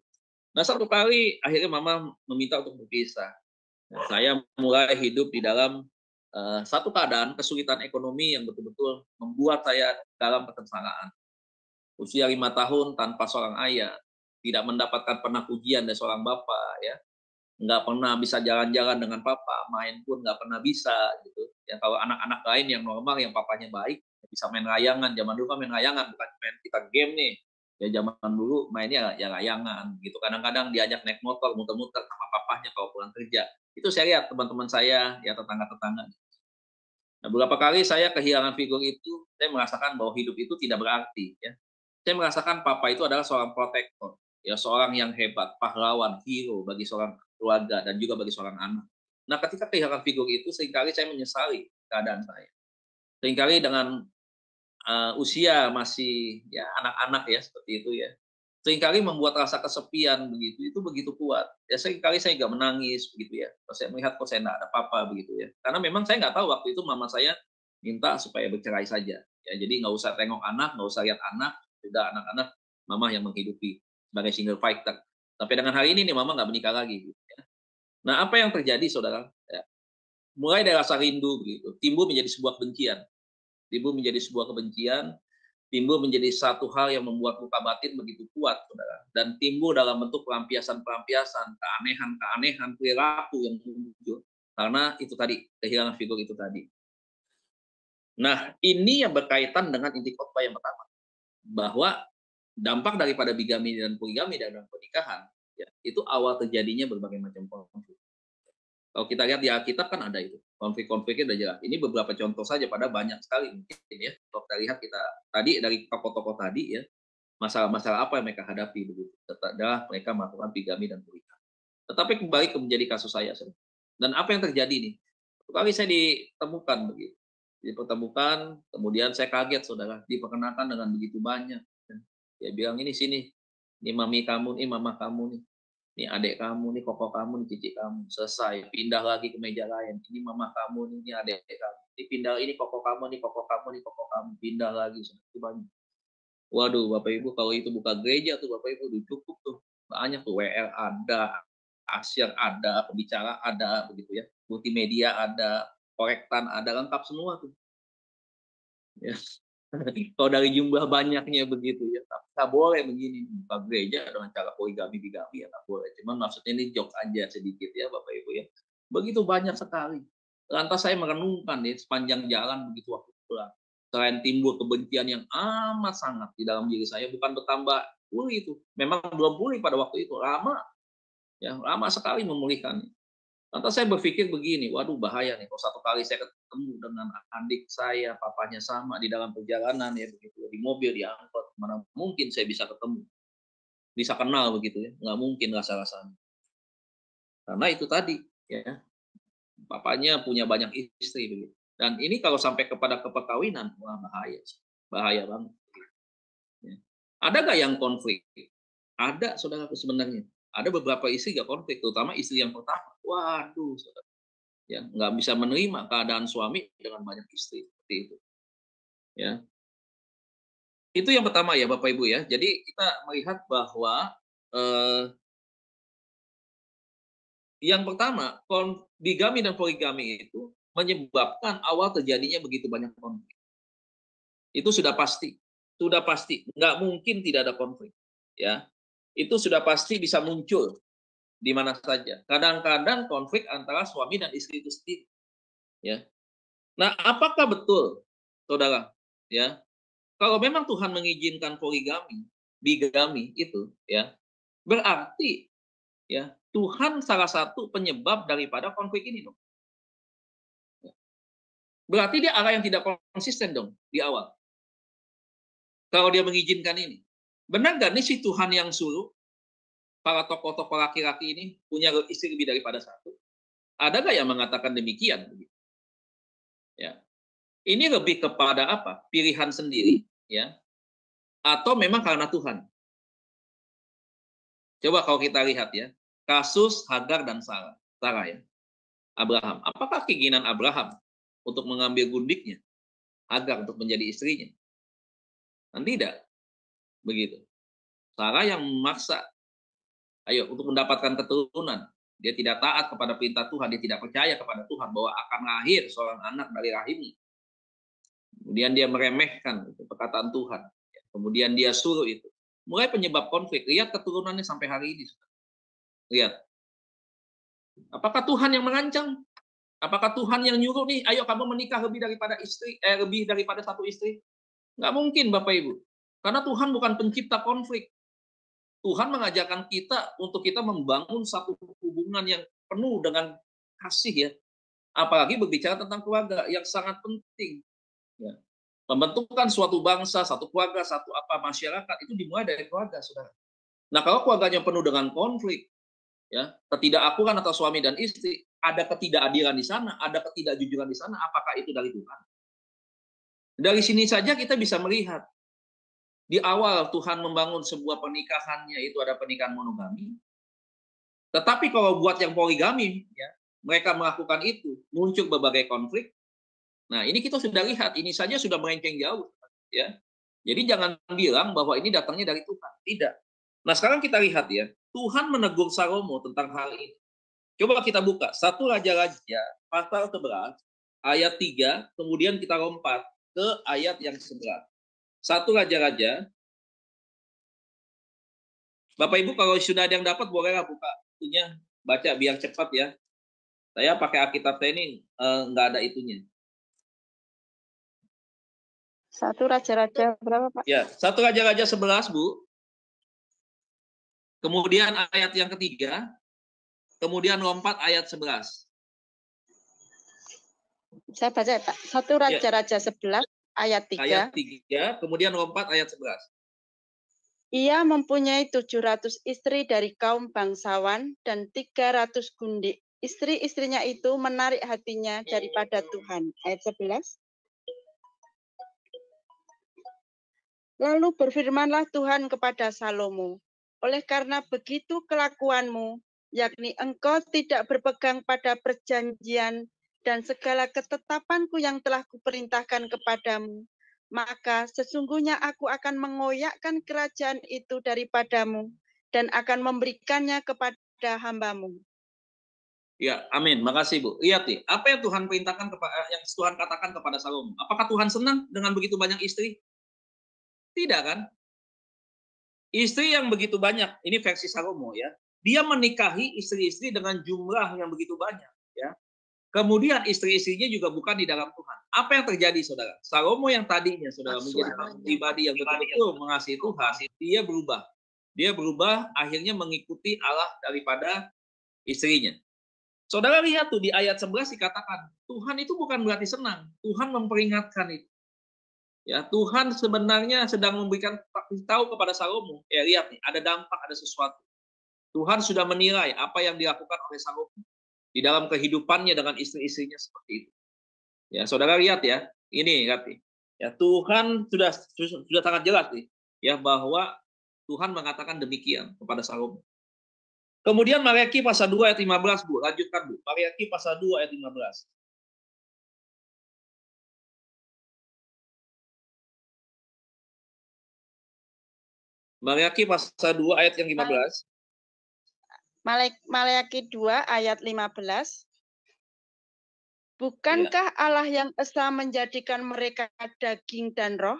Nah, satu kali akhirnya mama meminta untuk berpisah. Nah, saya mulai hidup di dalam satu keadaan kesulitan ekonomi yang betul-betul membuat saya dalam kesengsaraan. Usia 5 tahun tanpa seorang ayah, tidak mendapatkan pernah pujian dari seorang bapak, ya, nggak pernah bisa jalan-jalan dengan papa, main pun nggak pernah bisa, gitu. Ya kalau anak-anak lain yang normal, yang papanya baik, bisa main layangan. Zaman dulu kan main layangan, bukan main kita game nih. Ya zaman dulu mainnya ya layangan, gitu. Kadang-kadang diajak naik motor, muter-muter sama papahnya kalau pulang kerja. Itu saya lihat teman-teman saya, ya tetangga-tetangga. Nah, beberapa kali saya kehilangan figur itu, saya merasakan bahwa hidup itu tidak berarti, ya. Saya merasakan papa itu adalah seorang protektor, ya seorang yang hebat, pahlawan, hero bagi seorang keluarga dan juga bagi seorang anak. Nah, ketika kehilangan figur itu, seringkali saya menyesali keadaan saya. Seringkali dengan usia masih ya anak-anak ya seperti itu ya. Seringkali membuat rasa kesepian begitu itu begitu kuat. Ya seringkali saya nggak menangis begitu ya. Kalau saya melihat kok saya nggak ada papa begitu ya. Karena memang saya nggak tahu waktu itu mama saya minta supaya bercerai saja. Ya jadi nggak usah tengok anak, nggak usah lihat anak, sudah anak-anak mama yang menghidupi sebagai single fighter. Tapi dengan hari ini nih mama nggak menikah lagi. Gitu, ya. Nah apa yang terjadi saudara? Ya, mulai dari rasa rindu begitu, timbul menjadi sebuah kebencian, timbul menjadi sebuah kebencian, timbul menjadi satu hal yang membuat luka batin begitu kuat, saudara. Dan timbul dalam bentuk pelampiasan-pelampiasan, keanehan-keanehan perilaku yang muncul karena itu tadi kehilangan figur itu tadi. Nah, ini yang berkaitan dengan inti khotbah yang pertama, bahwa dampak daripada bigami dan poligami dalam pernikahan, ya, itu awal terjadinya berbagai macam konflik. Kalau kita lihat di Alkitab kan ada itu, konflik-konfliknya udah jelas. Ini beberapa contoh saja, pada banyak sekali mungkin ya. Kalau kita lihat kita tadi dari tokoh-tokoh tadi ya, masalah-masalah apa yang mereka hadapi begitu. Setelah mereka melakukan bigami dan poligami. Tetapi kembali ke menjadi kasus saya. Dan apa yang terjadi nih? Satu kali saya ditemukan begitu. Dipertemukan, kemudian saya kaget saudara, diperkenalkan dengan begitu banyak. Dia bilang ini sini, ini mami kamu, ini mama kamu nih. Ini adik kamu, ini koko kamu, ini cici kamu. Selesai, pindah lagi ke meja lain. Ini mama kamu, ini adik kamu. Ini pindah, ini koko kamu, ini koko kamu, ini koko kamu. Pindah lagi, itu banyak. Waduh, Bapak Ibu, kalau itu buka gereja tuh, Bapak Ibu, udah cukup tuh. Banyak tuh, WL ada, Asyar ada, pembicara ada, begitu ya. Multimedia ada, korektan ada, lengkap semua tuh. Ya. Kalau dari jumlah banyaknya begitu ya, tapi nggak boleh begini buka gereja dengan cara poligami bigami ya nggak boleh. Cuman maksudnya ini jokes aja sedikit ya Bapak Ibu ya. Begitu banyak sekali. Lantas saya merenungkan ya sepanjang jalan begitu waktu pulang. Selain timbul kebencian yang amat sangat di dalam diri saya, bukan bertambah pulih itu. Memang belum pulih pada waktu itu, lama ya, lama sekali memulihkannya. Lantas saya berpikir begini, waduh bahaya nih kalau satu kali saya ketemu dengan adik saya, papanya sama di dalam perjalanan ya begitu, di mobil, di angkot, mana mungkin saya bisa ketemu, bisa kenal begitu ya, nggak mungkin rasa-rasanya. Karena itu tadi ya, papanya punya banyak istri begitu. Dan ini kalau sampai kepada keperkawinan, wah bahaya, bahaya banget. Ya. Ada nggak yang konflik? Ada saudaraku sebenarnya. Ada beberapa istri nggak konflik, terutama istri yang pertama. Waduh, saudara. Ya nggak bisa menerima keadaan suami dengan banyak istri seperti itu ya. Itu yang pertama ya Bapak Ibu ya. Jadi kita melihat bahwa yang pertama bigami dan poligami itu menyebabkan awal terjadinya begitu banyak konflik. Itu sudah pasti nggak mungkin tidak ada konflik ya. Itu sudah pasti bisa muncul di mana saja. Kadang-kadang konflik antara suami dan istri itu sendiri ya. Nah, apakah betul, saudara, ya, kalau memang Tuhan mengizinkan poligami, bigami itu, ya, berarti, ya, Tuhan salah satu penyebab daripada konflik ini, dong. Berarti dia Allah yang tidak konsisten, dong, di awal. Kalau dia mengizinkan ini, benar nggak nih si Tuhan yang suruh para tokoh-tokoh laki-laki ini punya istri lebih daripada satu? Ada nggak yang mengatakan demikian? Ya. Ini lebih kepada apa? Pilihan sendiri, ya, atau memang karena Tuhan. Coba kalau kita lihat ya, kasus Hagar dan Sarah ya, Abraham. Apakah keinginan Abraham untuk mengambil gundiknya, Hagar untuk menjadi istrinya? Kan tidak, begitu. Sarah yang memaksa, ayo untuk mendapatkan keturunan. Dia tidak taat kepada perintah Tuhan, dia tidak percaya kepada Tuhan bahwa akan lahir seorang anak dari rahimnya. Kemudian dia meremehkan itu, perkataan Tuhan. Kemudian dia suruh itu. Mulai penyebab konflik. Lihat keturunannya sampai hari ini. Lihat. Apakah Tuhan yang mengancam? Apakah Tuhan yang nyuruh nih, ayo kamu menikah lebih daripada satu istri? Nggak mungkin Bapak Ibu. Karena Tuhan bukan pencipta konflik. Tuhan mengajarkan kita untuk kita membangun satu hubungan yang penuh dengan kasih ya. Apalagi berbicara tentang keluarga yang sangat penting. Ya. Pembentukan suatu bangsa, satu keluarga, satu masyarakat itu dimulai dari keluarga, saudara. Nah, kalau keluarganya penuh dengan konflik, ya, ketidakakuran atau suami dan istri, ada ketidakadilan di sana, ada ketidakjujuran di sana, apakah itu dari Tuhan? Dari sini saja kita bisa melihat di awal Tuhan membangun sebuah pernikahannya itu ada pernikahan monogami. Tetapi kalau buat yang poligami, ya, mereka melakukan itu, muncul berbagai konflik. Nah, ini kita sudah lihat, ini saja sudah melenceng jauh, ya. Jadi jangan bilang bahwa ini datangnya dari Tuhan, tidak. Nah, sekarang kita lihat ya, Tuhan menegur Salomo tentang hal ini. Coba kita buka 1 Raja-Raja pasal 11 ayat 3, kemudian kita lompat ke ayat yang 11. 1 Raja-Raja. Bapak Ibu kalau sudah ada yang dapat bolehlah buka itunya, baca biar cepat ya. Saya pakai Alkitab saya ini nggak ada itunya. 1 Raja-Raja berapa, Pak? Ya, 1 Raja-Raja 11, Bu. Kemudian ayat yang ketiga, kemudian lompat ayat 11. Saya baca ya, Pak. 1 Raja-Raja 11 ayat 3. Ayat 3, kemudian lompat ayat 11. Ia mempunyai 700 istri dari kaum bangsawan dan 300 gundik. Istri-istrinya itu menarik hatinya daripada Tuhan. Ayat 11. Lalu berfirmanlah Tuhan kepada Salomo, oleh karena begitu kelakuanmu, yakni engkau tidak berpegang pada perjanjian dan segala ketetapanku yang telah kuperintahkan kepadamu, maka sesungguhnya aku akan mengoyakkan kerajaan itu daripadamu dan akan memberikannya kepada hambamu. Ya, amin. Makasih, Bu. Lihat nih, apa yang Tuhan perintahkan yang Tuhan katakan kepada Salomo? Apakah Tuhan senang dengan begitu banyak istri? Tidak kan? Istri yang begitu banyak, ini versi Salomo ya. Dia menikahi istri-istri dengan jumlah yang begitu banyak ya. Kemudian istri-istrinya juga bukan di dalam Tuhan. Apa yang terjadi, saudara? Salomo yang tadinya, saudara, menjadi pribadi yang betul-betul mengasihi Tuhan, dia berubah. Dia berubah, akhirnya mengikuti Allah daripada istrinya. Saudara lihat tuh di ayat 11 dikatakan, Tuhan itu bukan berarti senang. Tuhan memperingatkan itu. Ya, Tuhan sebenarnya sedang memberikan tahu kepada Salomo. Ya, lihat nih, ada dampak, ada sesuatu. Tuhan sudah menilai apa yang dilakukan oleh Salomo di dalam kehidupannya dengan istri-istrinya seperti itu. Ya, saudara lihat ya, ini lihat nih. Ya, Tuhan sudah sangat jelas nih, ya bahwa Tuhan mengatakan demikian kepada Salomo. Kemudian Maleakhi pasal 2 ayat 15, Bu. Lanjutkan, Bu. Maleakhi pasal 2 ayat 15. Maleakhi pasal 2 ayat yang 15. Maleakhi 2 ayat 15. Bukankah Allah yang esa menjadikan mereka daging dan roh?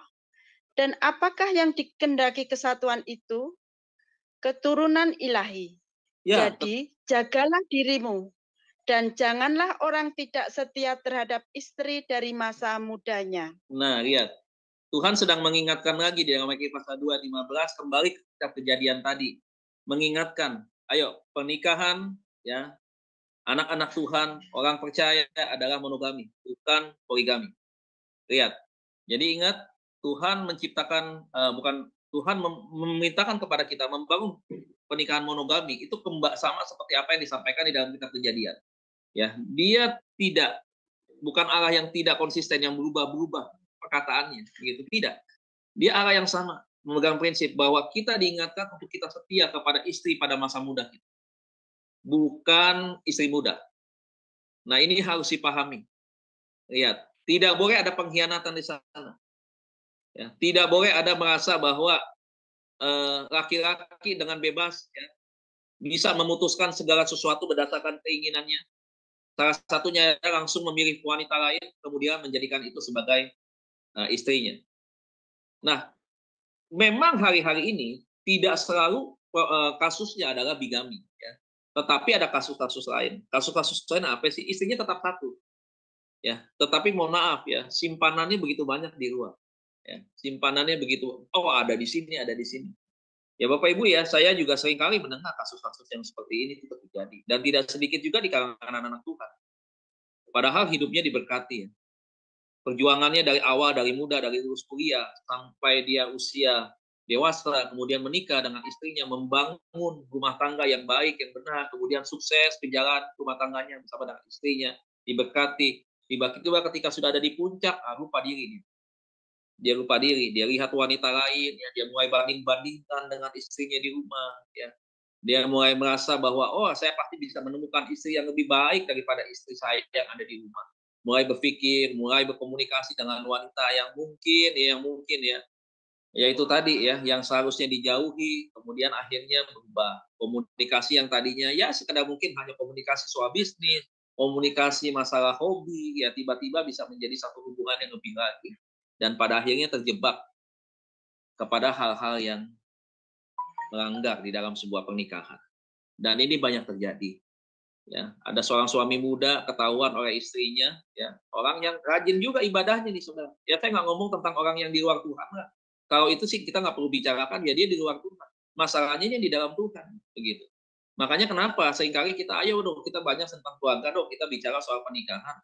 Dan apakah yang dikehendaki kesatuan itu? Keturunan ilahi. Ya, jadi jagalah dirimu dan janganlah orang tidak setia terhadap istri dari masa mudanya. Nah, lihat. Tuhan sedang mengingatkan lagi di dalam Maleakhi pasal 2 ayat 15 kembali ke kejadian tadi. Mengingatkan, ayo pernikahan ya, anak-anak Tuhan, orang percaya adalah monogami, bukan poligami. Lihat. Jadi ingat, Tuhan menciptakan Tuhan memerintahkan kepada kita membangun pernikahan monogami itu sama seperti apa yang disampaikan di dalam kitab Kejadian. Ya, dia bukan Allah yang tidak konsisten, yang berubah-ubah perkataannya, begitu tidak. Dia Allah yang sama, memegang prinsip bahwa kita diingatkan untuk kita setia kepada istri pada masa muda kita, bukan istri muda. Nah, ini harus dipahami. Lihat, tidak boleh ada pengkhianatan di sana. Ya, tidak boleh ada merasa bahwa laki-laki dengan bebas ya, bisa memutuskan segala sesuatu berdasarkan keinginannya. Salah satunya langsung memilih wanita lain, kemudian menjadikan itu sebagai istrinya. Nah, memang hari-hari ini tidak selalu kasusnya adalah bigami. Ya. Tetapi ada kasus-kasus lain. Kasus-kasus lain apa sih? Istrinya tetap satu. Ya, tetapi mohon maaf ya, simpanannya begitu banyak di luar. Ya, simpanannya begitu, ada di sini, ada di sini. Ya Bapak Ibu ya, saya juga seringkali mendengar kasus-kasus yang seperti ini itu terjadi. Dan tidak sedikit juga di kalangan anak-anak Tuhan. Padahal hidupnya diberkati. Ya. Perjuangannya dari awal, dari muda, dari lulus kuliah, sampai dia usia dewasa, kemudian menikah dengan istrinya, membangun rumah tangga yang baik, yang benar, kemudian sukses berjalan rumah tangganya bersama dengan istrinya, diberkati. Tiba-tiba ketika sudah ada di puncak, lupa diri. Dia lupa diri, dia lihat wanita lain, ya, dia mulai banding-bandingkan dengan istrinya di rumah, ya. Dia mulai merasa bahwa saya pasti bisa menemukan istri yang lebih baik daripada istri saya yang ada di rumah. Mulai berpikir, mulai berkomunikasi dengan wanita yang mungkin ya itu tadi ya, yang seharusnya dijauhi, kemudian akhirnya berubah. Komunikasi yang tadinya ya sekedar mungkin hanya komunikasi soal bisnis, komunikasi masalah hobi, ya tiba-tiba bisa menjadi satu hubungan yang lebih lagi. Dan pada akhirnya terjebak kepada hal-hal yang melanggar di dalam sebuah pernikahan. Dan ini banyak terjadi. Ya, ada seorang suami muda ketahuan oleh istrinya, ya, orang yang rajin juga ibadahnya nih saudara. Ya saya nggak ngomong tentang orang yang di luar Tuhan lah. Kalau itu sih kita nggak perlu bicarakan, ya dia di luar Tuhan. Masalahnya di dalam Tuhan, begitu. Makanya kenapa seringkali kita kita banyak tentang keluarga kita bicara soal pernikahan.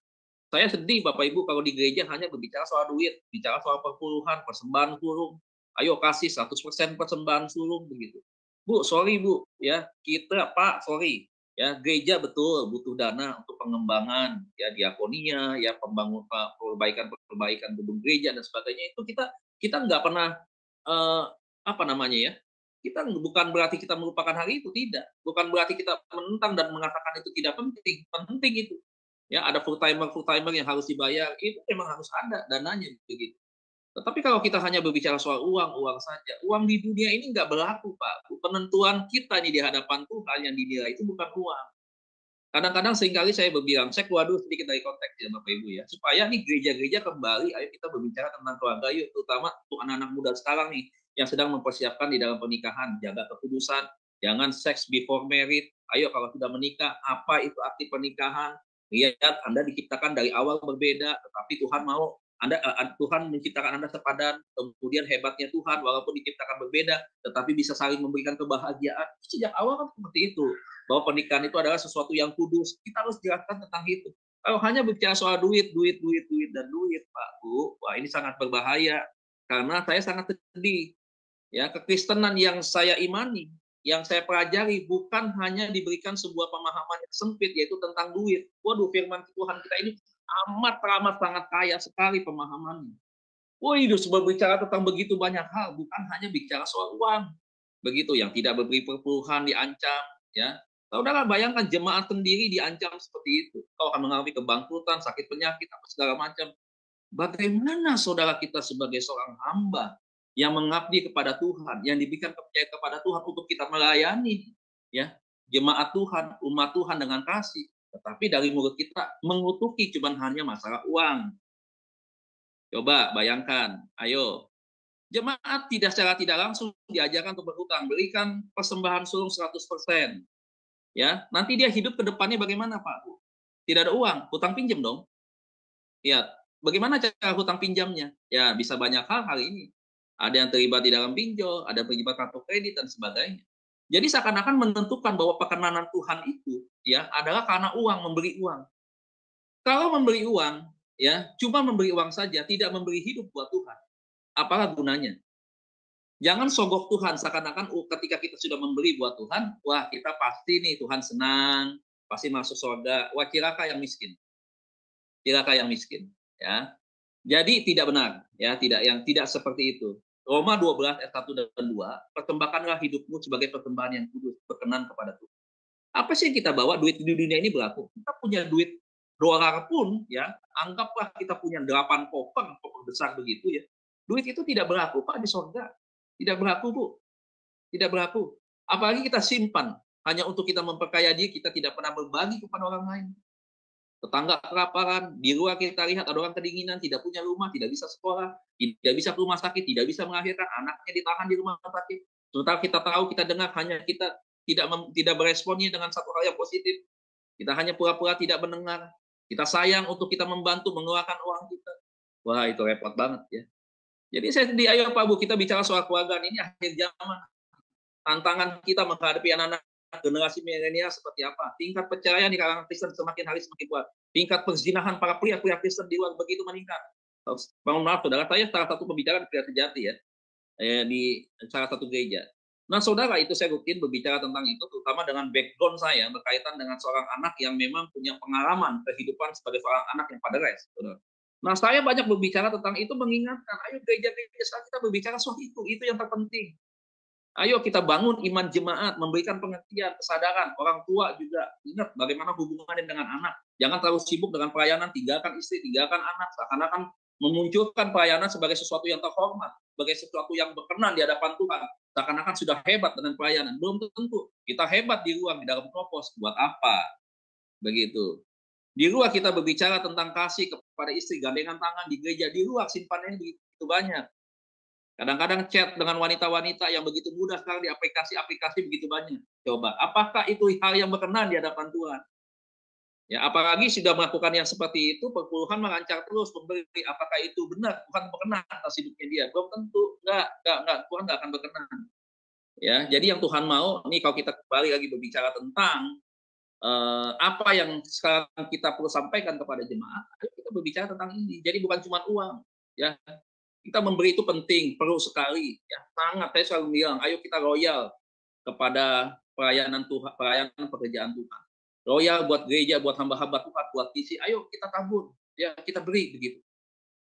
Saya sedih Bapak Ibu kalau di gereja hanya berbicara soal duit, bicara soal perpuluhan, persembahan kurung. Ayo kasih 100% persembahan sulung begitu. Bu, sorry Bu, ya kita Pak, sorry, ya gereja betul butuh dana untuk pengembangan, ya diakonia, ya perbaikan gedung gereja dan sebagainya itu kita nggak pernah apa namanya ya, kita bukan berarti kita melupakan hal itu, tidak. Bukan berarti kita menentang dan mengatakan itu tidak penting, penting itu. Ya ada full timer yang harus dibayar, itu memang harus ada dananya begitu. Tetapi kalau kita hanya berbicara soal uang saja, uang di dunia ini nggak berlaku, Pak. Penentuan kita ini di hadapan Tuhan yang dinilai itu bukan uang. Kadang-kadang seringkali saya berbilang, saya keluar dulu sedikit dari konteks ya Bapak Ibu ya, supaya nih gereja-gereja kembali, ayo kita berbicara tentang keluarga yuk, terutama untuk anak-anak muda sekarang nih, yang sedang mempersiapkan di dalam pernikahan, jaga kekudusan, jangan sex before married, ayo kalau sudah menikah, apa itu arti pernikahan, lihat Anda diciptakan dari awal berbeda, tetapi Tuhan mau Tuhan menciptakan Anda sepadan, kemudian hebatnya Tuhan, walaupun diciptakan berbeda, tetapi bisa saling memberikan kebahagiaan, sejak awal kan seperti itu, bahwa pernikahan itu adalah sesuatu yang kudus. Kita harus jelaskan tentang itu. Kalau hanya bicara soal duit, dan duit, Pak, Bu, wah ini sangat berbahaya. Karena saya sangat sedih. Ya, kekristenan yang saya imani, yang saya pelajari bukan hanya diberikan sebuah pemahaman yang sempit, yaitu tentang duit. Waduh, firman Tuhan kita ini amat sangat kaya sekali pemahamannya. Wah, itu berbicara tentang begitu banyak hal, bukan hanya bicara soal uang. Begitu, yang tidak memberi perpuluhan diancam, ya. Saudara bayangkan jemaat sendiri diancam seperti itu. Kau akan mengalami kebangkrutan, sakit penyakit, apa segala macam. Bagaimana saudara kita sebagai seorang hamba yang mengabdi kepada Tuhan, yang diberikan kepercayaan kepada Tuhan untuk kita melayani, ya jemaat Tuhan, umat Tuhan dengan kasih. Tetapi dari mulut kita mengutuki cuma hanya masalah uang. Coba bayangkan, ayo. Jemaat secara tidak langsung diajarkan untuk berhutang, berikan persembahan sulung 100%. Ya, nanti dia hidup ke depannya bagaimana, Pak? Tidak ada uang, hutang pinjam dong. Ya, bagaimana cara hutang pinjamnya? Ya, bisa banyak hal hari ini. Ada yang terlibat di dalam pinjol, ada yang terlibat kartu kredit dan sebagainya. Jadi seakan-akan menentukan bahwa perkenanan Tuhan itu ya adalah karena uang, memberi uang. Kalau memberi uang, ya, cuma memberi uang saja, tidak memberi hidup buat Tuhan. Apalah gunanya? Jangan sogok Tuhan, seakan-akan ketika kita sudah memberi buat Tuhan, wah kita pasti nih Tuhan senang, pasti masuk surga. Wah cilaka yang miskin. Cilaka yang miskin. Ya. Jadi tidak benar, ya, tidak seperti itu. Roma 12 ayat 1 dan 2, persembahkanlah hidupmu sebagai persembahan yang kudus, berkenan kepada Tuhan. Apa sih yang kita bawa? Duit di dunia ini berlaku. Kita punya duit $, pun, ya, anggaplah kita punya 8 koper besar begitu ya. Duit itu tidak berlaku, Pak, di surga. Tidak berlaku, Bu. Tidak berlaku. Apalagi kita simpan hanya untuk kita memperkaya diri, kita tidak pernah berbagi kepada orang lain. Tetangga kelaparan, di luar kita lihat ada orang kedinginan, tidak punya rumah, tidak bisa sekolah, tidak bisa ke rumah sakit, tidak bisa melahirkan, anaknya ditahan di rumah sakit. Sementara kita tahu, kita dengar, hanya kita tidak beresponnya dengan satu hal yang positif. Kita hanya pura-pura tidak mendengar. Kita sayang untuk kita membantu mengeluarkan uang kita. Wah, itu repot banget ya. Jadi saya sedih, ayo Pak Bu, kita bicara soal keluarga ini akhir zaman. Tantangan kita menghadapi anak-anak generasi milenial seperti apa? Tingkat perceraian di kalangan Kristen semakin hari semakin kuat. Tingkat perzinahan para pria-pria Kristen di luar begitu meningkat. Mohon maaf, saudara, saya salah satu pembicara di Pria Sejati ya, di salah satu gereja. Nah, saudara, itu saya rutin berbicara tentang itu, terutama dengan background saya berkaitan dengan seorang anak yang memang punya pengalaman kehidupan sebagai seorang anak yang paderes. Nah, saya banyak berbicara tentang itu, mengingatkan, ayo gereja-gereja sekarang kita berbicara soal itu yang terpenting. Ayo kita bangun iman jemaat, memberikan pengertian, kesadaran. Orang tua juga ingat bagaimana hubungannya dengan anak. Jangan terlalu sibuk dengan pelayanan, tinggalkan istri, tinggalkan anak. Seakan-akan memunculkan pelayanan sebagai sesuatu yang terhormat, sebagai sesuatu yang berkenan di hadapan Tuhan. Seakan-akan sudah hebat dengan pelayanan. Belum tentu. Kita hebat di luar, di dalam kropos. Buat apa? Begitu. Di luar kita berbicara tentang kasih kepada istri, gandengan tangan di gereja. Di luar simpanannya begitu banyak. Kadang-kadang chat dengan wanita-wanita yang begitu mudah sekarang di aplikasi-aplikasi begitu banyak. Coba, apakah itu hal yang berkenan di hadapan Tuhan? Ya, apalagi sudah melakukan yang seperti itu, perpuluhan mengancar terus memberi. Apakah itu benar? Tuhan berkenan atas hidupnya dia? Belum tentu. Enggak. Tuhan enggak akan berkenan. Ya, jadi yang Tuhan mau, ini kalau kita kembali lagi berbicara tentang apa yang sekarang kita perlu sampaikan kepada jemaat, kita berbicara tentang ini. Jadi bukan cuma uang, ya. Kita memberi itu penting, perlu sekali. Ya, sangat. Saya selalu bilang, ayo kita royal kepada pelayanan Tuhan, pelayanan pekerjaan Tuhan. Royal buat gereja, buat hamba-hamba Tuhan, buat visi. Ayo kita tabur, ya kita beri begitu.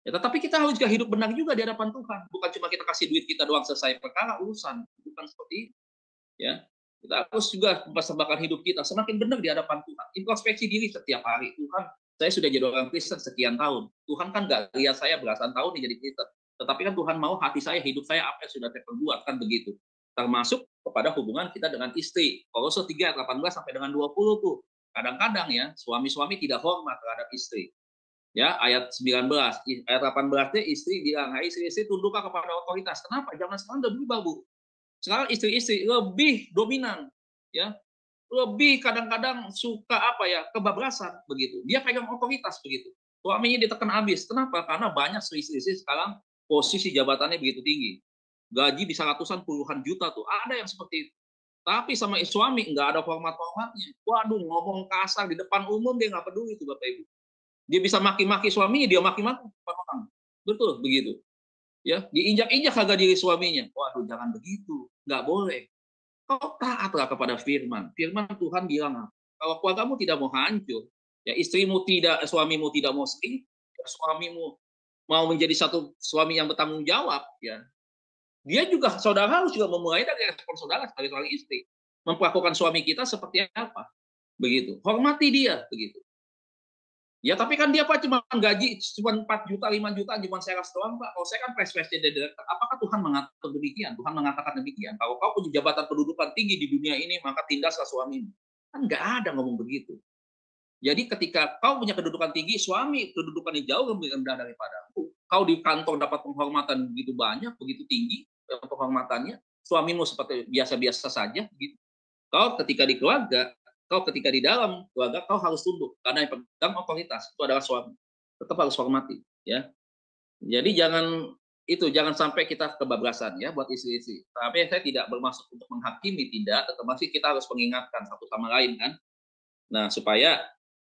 Ya, tetapi kita harus juga hidup benar juga di hadapan Tuhan. Bukan cuma kita kasih duit kita doang selesai perkara urusan, bukan seperti itu. Ya, kita harus juga mempersembahkan hidup kita semakin benar di hadapan Tuhan. Introspeksi diri setiap hari. Tuhan, saya sudah jadi orang Kristen sekian tahun. Tuhan kan nggak lihat saya belasan tahun nih jadi Kristen. Tetapi kan Tuhan mau hati saya, hidup saya apa yang sudah saya perbuat, kan begitu. Termasuk kepada hubungan kita dengan istri. Kolose 3 ayat 18 sampai dengan 20 tuh. Kadang-kadang ya, suami-suami tidak hormat terhadap istri. Ya, ayat 19, ayat 18 istri bilang, "Hai istri-istri, tunduklah kepada otoritas." Kenapa? Zaman sekarang udah berubah, Bu. Sekarang istri-istri lebih dominan, ya. Lebih kadang-kadang suka apa ya, kebablasan begitu. Dia pegang otoritas begitu. Suaminya ditekan habis. Kenapa? Karena banyak istri-istri sekarang posisi jabatannya begitu tinggi. Gaji bisa ratusan puluhan juta tuh. Ada yang seperti itu. Tapi sama suami nggak ada hormat-hormatnya. Waduh, ngomong kasar di depan umum dia nggak peduli tuh Bapak Ibu. Dia bisa maki-maki suaminya, dia maki-maki depan orang. Betul begitu. Ya, diinjak-injak harga diri suaminya. Waduh, jangan begitu. Nggak boleh. Kau taatlah kepada firman. Firman Tuhan bilang, kalau keluargamu tidak mau hancur, ya istrimu tidak, suamimu tidak mau selingkuh, ya, suamimu mau menjadi satu suami yang bertanggung jawab, ya. Dia juga, saudara harus juga memulai dari respon saudara sebagai seorang istri. Memperlakukan suami kita seperti apa? Begitu. Hormati dia, begitu. Ya, tapi kan dia Pak cuma gaji cuma 4 juta, 5 juta, cuma sales doang Pak. Kalau saya kan presiden direktur, apakah Tuhan mengatur demikian? Tuhan mengatakan demikian. Kalau kau punya jabatan pendudukan tinggi di dunia ini, maka tindaslah suamimu. Kan nggak ada ngomong begitu. Jadi ketika kau punya kedudukan tinggi, suami kedudukannya jauh lebih rendah daripadamu. Kau di kantor dapat penghormatan begitu banyak, begitu tinggi penghormatannya, suamimu seperti biasa-biasa saja. Gitu. Kau ketika di keluarga, kau ketika di dalam keluarga, kau harus tunduk. Karena yang pegang otoritas itu adalah suami. Tetap harus hormati. Ya. Jadi jangan sampai kita kebablasan ya buat istri-istri. Tapi saya tidak bermaksud untuk menghakimi, tidak. Tetapi kita harus mengingatkan satu sama lain kan. Nah supaya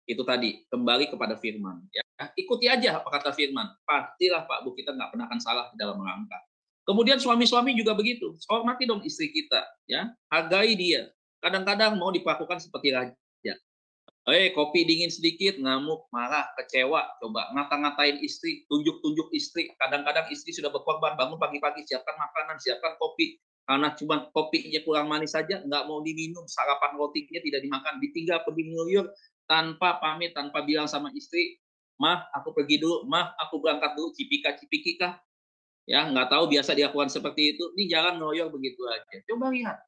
itu tadi kembali kepada firman. Ya. Ikuti aja apa kata firman. Pastilah Pak Bu kita nggak pernah akan salah di dalam melangkah. Kemudian suami-suami juga begitu. Hormati dong istri kita, ya. Hargai dia. Kadang-kadang mau diperlakukan seperti raja. Kopi dingin sedikit, ngamuk, marah, kecewa. Coba ngata-ngatain istri, tunjuk-tunjuk istri. Kadang-kadang istri sudah berkorban, bangun pagi-pagi, siapkan makanan, siapkan kopi. Karena cuma kopinya kurang manis saja, nggak mau diminum. Sarapan rotinya tidak dimakan. Ditinggal pergi ngeluyur tanpa pamit, tanpa bilang sama istri, "Mah, aku pergi dulu. Mah, aku berangkat dulu. Cipika-cipiki kah?" Ya, nggak tahu biasa dilakukan seperti itu. Ini jangan ngoyo begitu aja. Coba lihat.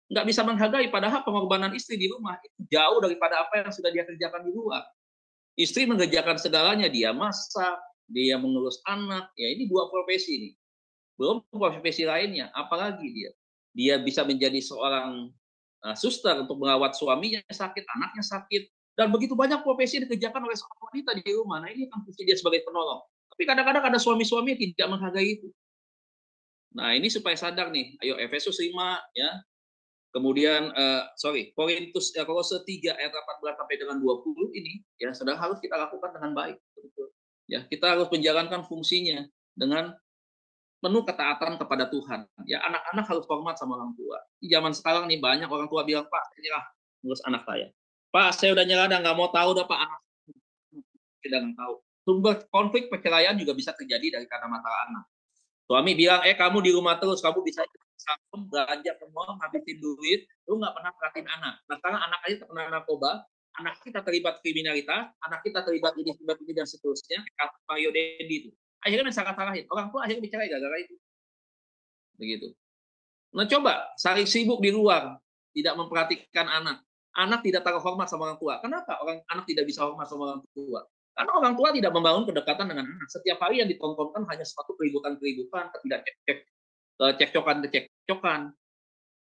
Nggak bisa menghargai, padahal pengorbanan istri di rumah itu jauh daripada apa yang sudah dia kerjakan di luar. Istri mengerjakan segalanya, dia masak, dia mengurus anak, ya ini 2 profesi ini. Belum profesi lainnya, apalagi dia. Dia bisa menjadi seorang suster untuk merawat suaminya sakit, anaknya sakit, dan begitu banyak profesi yang dikerjakan oleh seorang wanita di rumah. Nah ini kan fungsi dia sebagai penolong. Tapi kadang-kadang ada suami-suami yang tidak menghargai itu. Nah ini supaya sadar nih, ayo Efesus 5 ya. Kemudian Korintus Kolose 3 ayat 18 sampai dengan 20 ini ya sudah harus kita lakukan dengan baik. Ya, kita harus menjalankan fungsinya dengan penuh ketaatan kepada Tuhan. Ya, anak-anak harus hormat sama orang tua. Di zaman sekarang nih banyak orang tua bilang, "Pak, saya nyerah ngurus anak saya. Pak, saya udah nyerah dan nggak mau tahu dah Pak anak tidak tahu." Sumber konflik perceraian juga bisa terjadi dari karena masalah anak. Suami bilang, kamu di rumah terus, kamu bisa belanja ke mall, ngabisin duit, lu nggak pernah perhatiin anak. Nah sekarang anak aja terkena narkoba, anak kita terlibat kriminalitas, anak kita terlibat ini dan seterusnya, kasus Mario Dendi itu. Akhirnya salah-salahin, orang tua akhirnya bicara gara-gara itu. Begitu. Nah coba, saling sibuk di luar, tidak memperhatikan anak. Anak tidak terhormat sama orang tua. Kenapa anak tidak bisa hormat sama orang tua? Karena orang tua tidak membangun kedekatan dengan anak. Setiap hari yang ditontonkan hanya suatu keributan-keributan, cekcokan.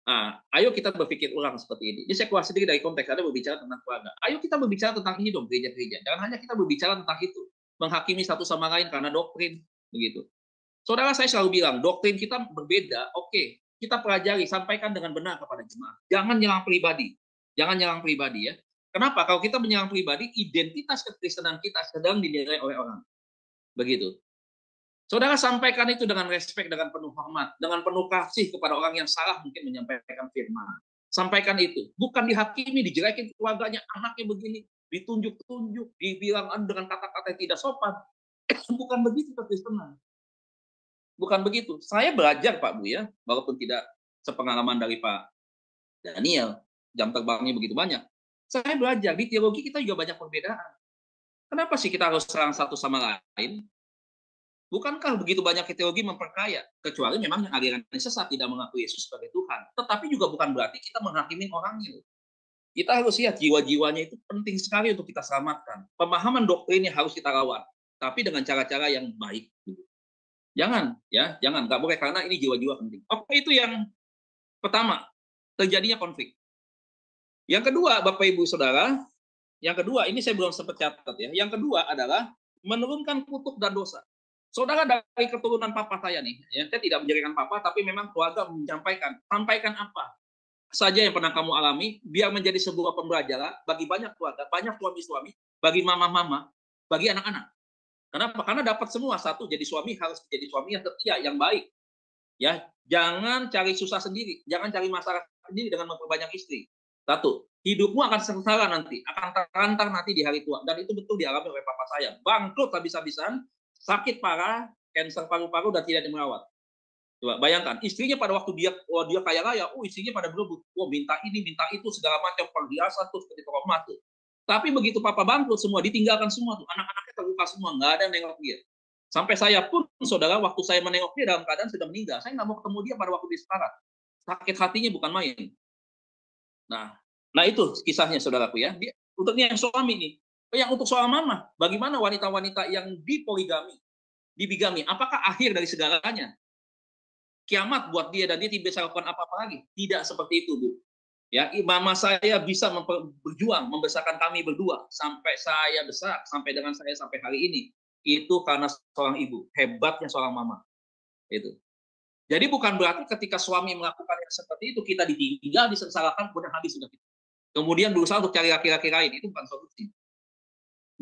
Nah, ayo kita berpikir ulang seperti ini. Ini saya keluar sedikit dari konteks, ada berbicara tentang keluarga. Ayo kita berbicara tentang ini dong, gereja-gereja. Jangan hanya kita berbicara tentang itu, menghakimi satu sama lain karena doktrin, begitu. Saudara, saya selalu bilang, doktrin kita berbeda, oke. Kita pelajari, sampaikan dengan benar kepada jemaat. Jangan nyerang pribadi. Ya. Kenapa? Kalau kita menyerang pribadi, identitas kekristenan kita sedang dinilai oleh orang. Begitu. Saudara sampaikan itu dengan respek, dengan penuh hormat, dengan penuh kasih kepada orang yang salah mungkin menyampaikan firman. Sampaikan itu, bukan dihakimi, dijelekin keluarganya, anaknya begini, ditunjuk-tunjuk, dibilang dengan kata-kata yang tidak sopan. Bukan begitu kekristenan. Bukan begitu. Saya belajar Pak Bu ya, walaupun tidak sepengalaman dari Pak Daniel, jam terbangnya begitu banyak. Saya belajar, di teologi kita juga banyak perbedaan. Kenapa sih kita harus serang satu sama lain? Bukankah begitu banyak teologi memperkaya? Kecuali memang yang aliran sesat tidak mengakui Yesus sebagai Tuhan. Tetapi juga bukan berarti kita menghakimi orangnya. Kita harus lihat jiwa-jiwanya itu penting sekali untuk kita selamatkan. Pemahaman doktrinnya harus kita lawan, tapi dengan cara-cara yang baik. Jangan, nggak boleh, karena ini jiwa-jiwa penting. Oke, itu yang pertama, terjadinya konflik. Yang kedua, Bapak Ibu Saudara, yang kedua, ini saya belum sempat catat ya. Yang kedua adalah menurunkan kutuk dan dosa. Saudara dari keturunan papa saya nih, ya, saya tidak menjadikan papa, tapi memang keluarga sampaikan apa saja yang pernah kamu alami, biar menjadi sebuah pembelajaran bagi banyak keluarga, banyak suami-suami, bagi mama-mama, bagi anak-anak. Kenapa? Karena dapat semua. Satu, jadi suami harus jadi suami yang setia, yang baik. Ya, jangan cari susah sendiri, jangan cari masalah sendiri dengan memperbanyak istri. Satu, hidupmu akan sengsara nanti, akan terlantar nanti di hari tua. Dan itu betul dialami oleh papa saya. Bangkrut habis-habisan, sakit parah, kanker paru-paru dan tidak dimerawat. Coba bayangkan, istrinya pada waktu dia kaya raya, istrinya pada berebut, minta ini, minta itu, segala macam perhiasan tuh seperti toko emas tuh. Tapi begitu papa bangkrut semua, ditinggalkan semua tuh, anak-anaknya terluka semua, nggak ada yang nengok dia. Sampai saya pun, saudara, waktu saya menengok dia dalam keadaan sudah meninggal, saya nggak mau ketemu dia pada waktu dia sekarat. Sakit hatinya bukan main. Nah itu kisahnya, saudaraku ya. Untuk yang suami nih, yang untuk soal mama, bagaimana wanita-wanita yang dibigami, apakah akhir dari segalanya? Kiamat buat dia dan dia tidak bisa lakukan apa-apa lagi? Tidak seperti itu, Bu. Ya, mama saya bisa berjuang membesarkan kami berdua sampai saya besar, sampai dengan saya sampai hari ini. Itu karena seorang ibu, hebatnya seorang mama. Itu. Jadi bukan berarti ketika suami melakukan yang seperti itu kita ditinggal, disengsarakan, kemudian habis sudah kita. Kemudian berusaha untuk cari laki-laki lain, itu bukan solusi.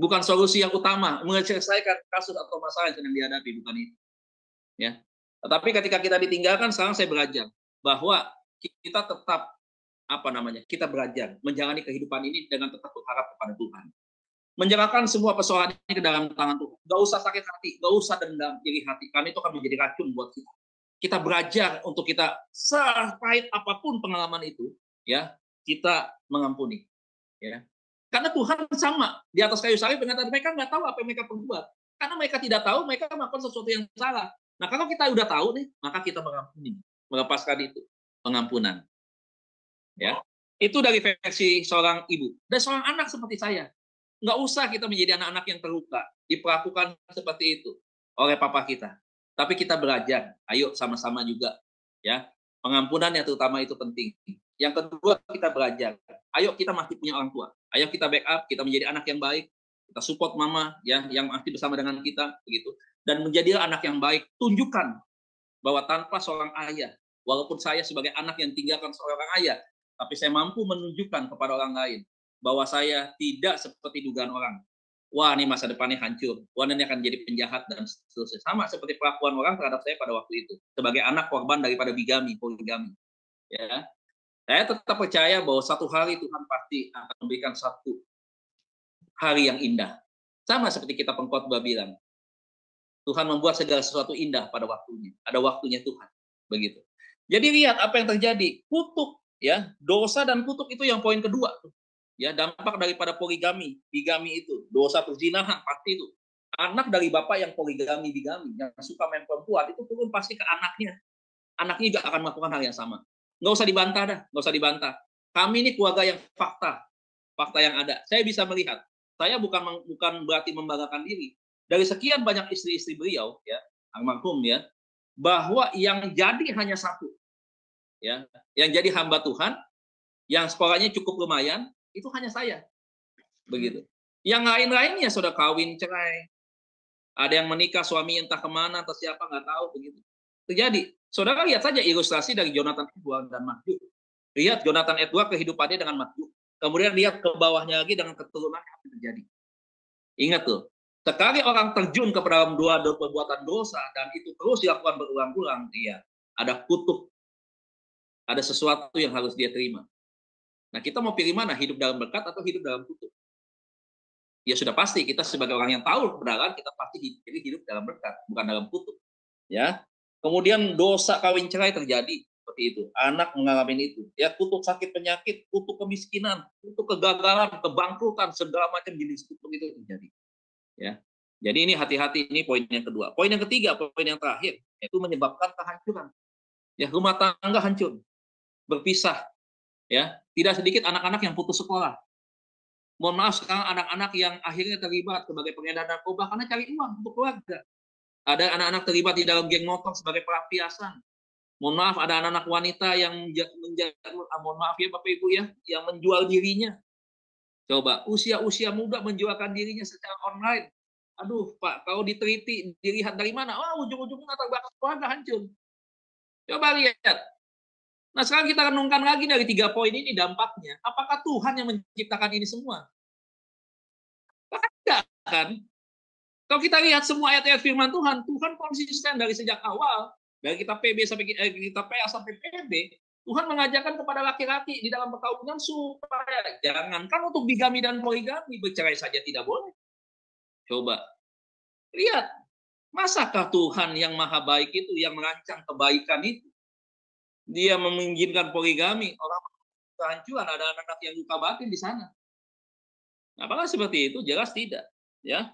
Bukan solusi yang utama menyelesaikan kasus atau masalah yang sedang dihadapi, bukan itu. Ya. Tetapi ketika kita ditinggalkan, sekarang saya belajar bahwa kita tetap kita belajar menjalani kehidupan ini dengan tetap berharap kepada Tuhan. Menyerahkan semua persoalan ini ke dalam tangan Tuhan. Gak usah sakit hati, gak usah dendam iri hati, karena itu akan menjadi racun buat kita. Kita belajar untuk kita sepahit apapun pengalaman itu, ya, kita mengampuni, ya. Karena Tuhan sama di atas kayu salib mengatakan mereka nggak tahu apa yang mereka perbuat. Karena mereka tidak tahu, mereka melakukan sesuatu yang salah. Nah, kalau kita udah tahu nih, maka kita mengampuni, melepaskan itu, pengampunan. Ya, itu dari versi seorang ibu. Dan seorang anak seperti saya, nggak usah kita menjadi anak-anak yang terluka, diperlakukan seperti itu oleh papa kita. Tapi kita belajar, ayo sama-sama juga, ya. Pengampunan yang terutama itu penting. Yang kedua, kita belajar. Ayo kita masih punya orang tua. Ayo kita backup, kita menjadi anak yang baik. Kita support mama, ya, yang masih bersama dengan kita, begitu. Dan menjadilah anak yang baik. Tunjukkan bahwa tanpa seorang ayah, walaupun saya sebagai anak yang tinggalkan seorang ayah, tapi saya mampu menunjukkan kepada orang lain bahwa saya tidak seperti dugaan orang. Wah, ini masa depannya hancur. Wah, ini akan jadi penjahat dan seterusnya. Sama seperti perlakuan orang terhadap saya pada waktu itu. Sebagai anak korban daripada poligami. Ya. Saya tetap percaya bahwa satu hari Tuhan pasti akan memberikan satu hari yang indah. Sama seperti kita pengkhotbah bilang. Tuhan membuat segala sesuatu indah pada waktunya. Ada waktunya Tuhan. Begitu. Jadi lihat apa yang terjadi. Kutuk, ya, dosa dan kutuk itu yang poin kedua. Ya, dampak daripada poligami, bigami itu, dosa perzinahan pasti itu. Anak dari bapak yang poligami, yang suka main perempuan, itu turun pasti ke anaknya. Anaknya juga akan melakukan hal yang sama. Nggak usah dibantah dah, nggak usah dibantah. Kami ini keluarga yang fakta yang ada. Saya bisa melihat. Saya bukan berarti membanggakan diri. Dari sekian banyak istri-istri beliau, ya, almarhum ya, bahwa yang jadi hanya satu, ya, yang jadi hamba Tuhan, yang sekolahnya cukup lumayan, itu hanya saya, begitu. Yang lain-lainnya sudah kawin cerai, ada yang menikah suami entah kemana atau siapa nggak tahu, begitu. Terjadi. Saudara lihat saja ilustrasi dari Jonathan Edward dan Mahjub. Lihat Jonathan Edward kehidupannya dengan Mahjub. Kemudian lihat ke bawahnya lagi dengan keturunan yang terjadi. Ingat tuh, Sekali orang terjun ke dalam dua perbuatan dosa dan itu terus dilakukan berulang-ulang, iya, ada kutuk, ada sesuatu yang harus dia terima. Nah, kita mau pilih mana? Hidup dalam berkat atau hidup dalam kutuk? Ya sudah pasti kita sebagai orang yang tahu kebenaran, kita pasti pilih hidup dalam berkat, bukan dalam kutuk. Ya. Kemudian dosa kawin cerai terjadi seperti itu. Anak mengalami itu. Ya, kutuk sakit penyakit, kutuk kemiskinan, kutuk kegagalan, kebangkrutan, segala macam jenis kutuk itu terjadi. Ya. Jadi ini hati-hati, ini poin yang kedua. Poin yang ketiga, poin yang terakhir, yaitu menyebabkan kehancuran. Ya, rumah tangga hancur, berpisah. Ya, tidak sedikit anak-anak yang putus sekolah. Mohon maaf, sekarang anak-anak yang akhirnya terlibat sebagai pengedar narkoba karena cari uang untuk keluarga. Ada anak-anak terlibat di dalam geng motor sebagai pelampiasan. Mohon maaf, ada anak-anak wanita yang mohon maaf ya Bapak Ibu ya, yang menjual dirinya. Coba, usia-usia muda menjualkan dirinya secara online. Aduh Pak, kalau diteliti, dilihat dari mana? Wah, ujung-ujungnya latar belakang keluarga hancur. Coba lihat. Nah, sekarang kita renungkan lagi dari 3 poin ini dampaknya. Apakah Tuhan yang menciptakan ini semua? Tidak kan? Kalau kita lihat semua ayat-ayat firman Tuhan, Tuhan konsisten dari sejak awal, dari kita PB sampai kita PA sampai PB, Tuhan mengajarkan kepada laki-laki di dalam perkawinan supaya jangankan untuk bigami dan poligami, bercerai saja tidak boleh. Coba lihat, masakah Tuhan yang maha baik itu, yang merancang kebaikan itu, dia mengizinkan poligami, orang kehancuran, ada anak-anak yang luka batin di sana. Apakah seperti itu? Jelas tidak. Ya.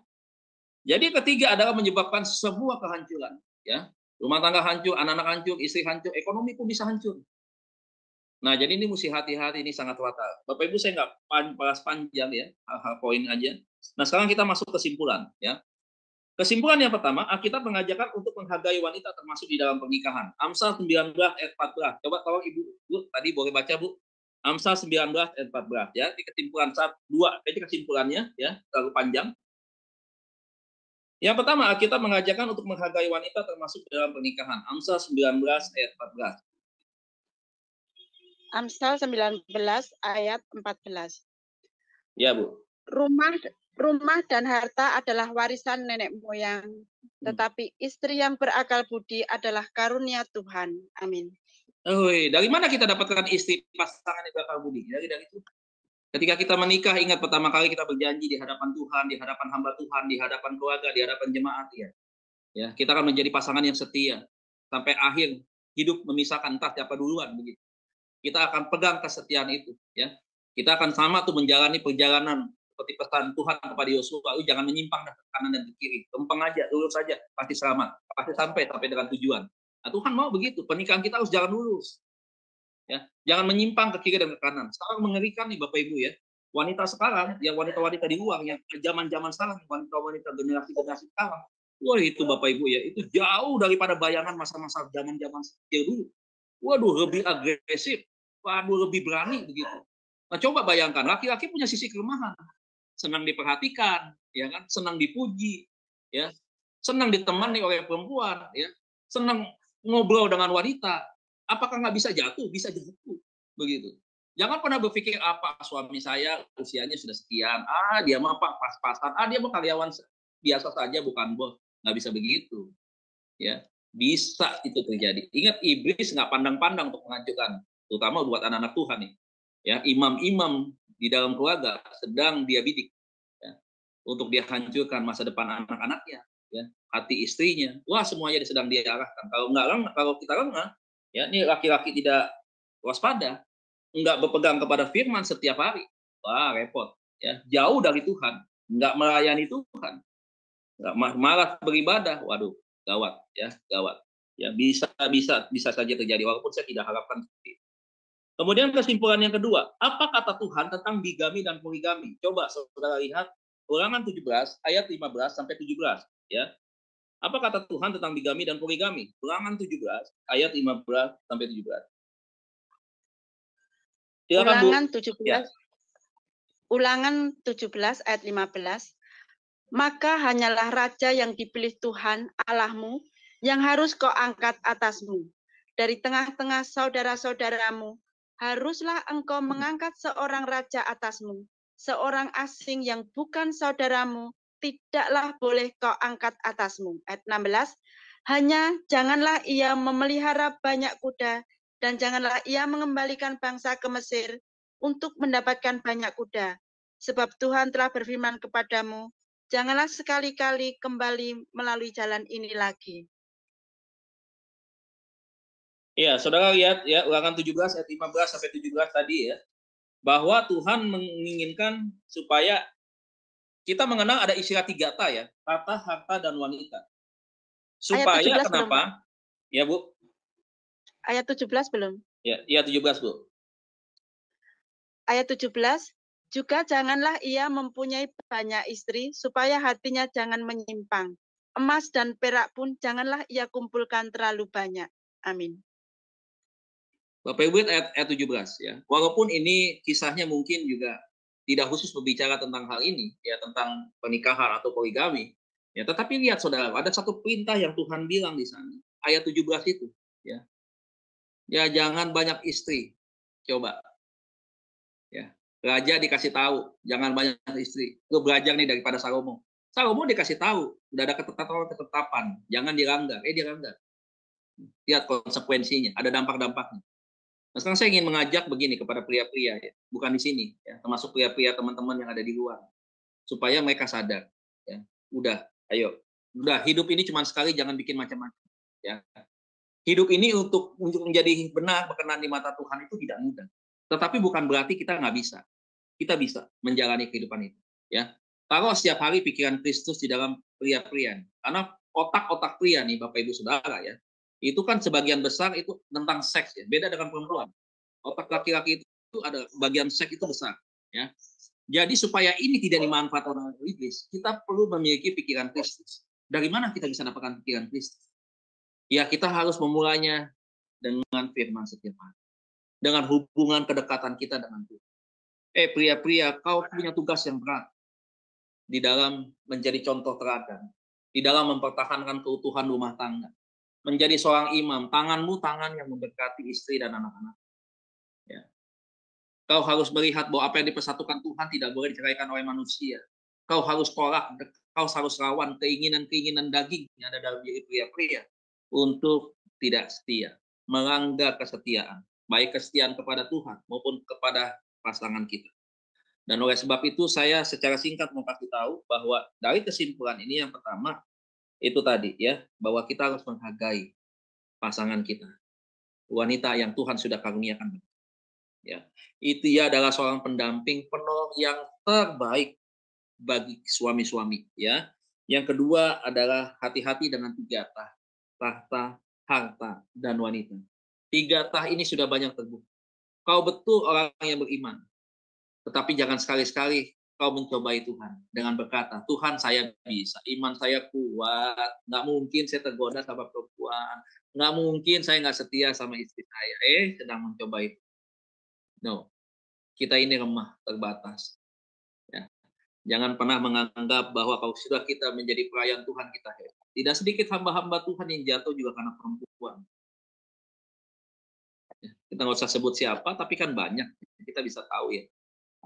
Jadi ketiga adalah menyebabkan sebuah kehancuran. Ya. Rumah tangga hancur, anak-anak hancur, istri hancur, ekonomi pun bisa hancur. Nah, jadi ini mesti hati-hati, ini sangat fatal. Bapak Ibu, saya nggak bahas panjang ya, hal-hal poin aja. Nah, sekarang kita masuk kesimpulan. Ya. Kesimpulan yang pertama, Alkitab mengajarkan untuk menghargai wanita termasuk di dalam pernikahan. Amsal 19 ayat 14. Coba tolong Ibu, tadi boleh baca Bu. Amsal 19 ayat 14 ya. Ini kesimpulan 2, ini kesimpulannya ya, terlalu panjang. Yang pertama, Alkitab mengajarkan untuk menghargai wanita termasuk di dalam pernikahan. Amsal 19 ayat 14. Amsal 19 ayat 14. Ya, Bu. Rumah dan harta adalah warisan nenek moyang, tetapi istri yang berakal budi adalah karunia Tuhan. Amin. Dari mana kita dapatkan istri pasangan yang berakal budi? Dari Tuhan. Ketika kita menikah, ingat pertama kali kita berjanji di hadapan Tuhan, di hadapan hamba Tuhan, di hadapan keluarga, di hadapan jemaat ya. Ya, kita akan menjadi pasangan yang setia sampai akhir hidup memisahkan entah siapa duluan begitu. Kita akan pegang kesetiaan itu ya. Kita akan sama tuh menjalani perjalanan seperti pesan Tuhan kepada Yosua, jangan menyimpang ke kanan dan ke kiri. Lempeng aja, lurus saja, pasti selamat, pasti sampai dengan tujuan. Nah, Tuhan mau begitu, pernikahan kita harus jalan lurus. Ya, jangan menyimpang ke kiri dan ke kanan. Sekarang mengerikan nih Bapak Ibu ya. Wanita sekarang, yang wanita-wanita di luar, yang zaman-zaman sekarang, wanita-wanita generasi-generasi sekarang, wah itu Bapak Ibu ya, itu jauh daripada bayangan masa-masa zaman-zaman kecil dulu. Waduh, lebih agresif, waduh lebih berani begitu. Nah, coba bayangkan, laki-laki punya sisi kelemahan. Senang diperhatikan, ya kan? Senang dipuji, ya. Senang ditemani oleh perempuan, ya. Senang ngobrol dengan wanita. Apakah nggak bisa jatuh? Bisa jatuh, begitu. Jangan pernah berpikir apa suami saya usianya sudah sekian, dia mah pas-pasan, dia mah karyawan biasa saja bukan bos. Nggak bisa begitu, ya. Bisa itu terjadi. Ingat, iblis nggak pandang-pandang untuk menghancurkan, terutama buat anak-anak Tuhan nih. Ya, imam-imam di dalam keluarga sedang dia bidik ya, untuk dia hancurkan masa depan anak-anaknya, ya, hati istrinya. Wah, semuanya sedang dia arahkan. Kalau kita lengah, ya, ini laki-laki tidak waspada, enggak berpegang kepada firman setiap hari. Wah, repot. Ya, jauh dari Tuhan, enggak melayani Tuhan, enggak malas beribadah. Waduh, gawat, ya, gawat. Ya, bisa saja terjadi, walaupun saya tidak harapkan seperti itu. Kemudian kesimpulan yang kedua, apa kata Tuhan tentang bigami dan poligami? Coba saudara lihat Ulangan 17 ayat 15 sampai 17, ya. Apa kata Tuhan tentang bigami dan poligami? Ulangan 17 ayat 15 sampai 17. Silakan, Ulangan Bu. 17. Ya. Ulangan 17 ayat 15. Maka hanyalah raja yang dipilih Tuhan Allahmu yang harus kau angkat atasmu. Dari tengah-tengah saudara-saudaramu, haruslah engkau mengangkat seorang raja atasmu, seorang asing yang bukan saudaramu tidaklah boleh kau angkat atasmu. Ayat 16, hanya janganlah ia memelihara banyak kuda, dan janganlah ia mengembalikan bangsa ke Mesir untuk mendapatkan banyak kuda. Sebab Tuhan telah berfirman kepadamu, janganlah sekali-kali kembali melalui jalan ini lagi. Ya, saudara lihat ya, Ulangan 17 ayat 15 sampai 17 tadi ya, bahwa Tuhan menginginkan supaya kita mengenal ada istilah 3 ta ya, harta, harta, dan wanita. Supaya Ayat 17 kenapa? belum, Ya, Bu. Ayat 17 belum. Ya, 17, Bu. Ayat 17, juga janganlah ia mempunyai banyak istri, supaya hatinya jangan menyimpang. Emas dan perak pun janganlah ia kumpulkan terlalu banyak. Amin. Bapak Ibu ayat 17 ya. Walaupun ini kisahnya mungkin juga tidak khusus berbicara tentang hal ini ya, tentang pernikahan atau poligami. Ya, tetapi lihat saudara, ada satu perintah yang Tuhan bilang di sana. Ayat 17 itu ya. Ya, jangan banyak istri. Coba. Ya. Raja dikasih tahu, jangan banyak istri. Lu belajar nih daripada Salomo. Salomo dikasih tahu, udah ada ketetapan, jangan dilanggar. Dilanggar. Lihat konsekuensinya, ada dampak-dampaknya. Nah, sekarang saya ingin mengajak begini kepada pria-pria, ya, bukan di sini, ya, termasuk pria-pria teman-teman yang ada di luar, supaya mereka sadar, ya, udah, ayo, udah hidup ini cuma sekali, jangan bikin macam-macam, ya. Hidup ini untuk menjadi benar berkenan di mata Tuhan itu tidak mudah, tetapi bukan berarti kita nggak bisa, kita bisa menjalani kehidupan itu, ya. Taruh setiap hari pikiran Kristus di dalam pria-pria, karena otak-otak pria nih, Bapak Ibu Saudara ya. Itu kan sebagian besar itu tentang seks ya, beda dengan perempuan. Otak laki-laki itu ada bagian seks itu besar ya. Jadi supaya ini tidak dimanfaatkan oleh iblis, kita perlu memiliki pikiran Kristus. Dari mana kita bisa dapatkan pikiran Kristus? Ya, kita harus memulainya dengan firman setiap hari. Dengan hubungan kedekatan kita dengan Tuhan. Pria-pria, kau punya tugas yang berat di dalam menjadi contoh teladan, di dalam mempertahankan keutuhan rumah tangga. Menjadi seorang imam, tanganmu tangan yang memberkati istri dan anak-anak. Ya. Kau harus melihat bahwa apa yang dipersatukan Tuhan tidak boleh diceraikan oleh manusia. Kau harus tolak, kau harus lawan keinginan-keinginan daging yang ada dalam diri pria-pria untuk tidak setia, melanggar kesetiaan, baik kesetiaan kepada Tuhan maupun kepada pasangan kita. Dan oleh sebab itu saya secara singkat mau kasih tahu bahwa dari kesimpulan ini yang pertama itu tadi ya, bahwa kita harus menghargai pasangan kita, wanita yang Tuhan sudah karuniakan. Ya, itu ya adalah seorang pendamping penolong yang terbaik bagi suami-suami. Ya, yang kedua adalah hati-hati dengan 3 tah, tahta, harta, dan wanita. 3 tah ini sudah banyak terbukti. Kau betul orang yang beriman, tetapi jangan sekali-sekali kau mencobai Tuhan dengan berkata, Tuhan saya bisa, iman saya kuat, nggak mungkin saya tergoda sama perempuan, nggak mungkin saya nggak setia sama istri saya. Sedang mencobai. No, kita ini lemah, terbatas. Ya. Jangan pernah menganggap bahwa kalau sudah kita menjadi pelayan Tuhan kita hebat. Tidak sedikit hamba-hamba Tuhan yang jatuh juga karena perempuan. Ya. Kita nggak usah sebut siapa, tapi kan banyak. Kita bisa tahu ya.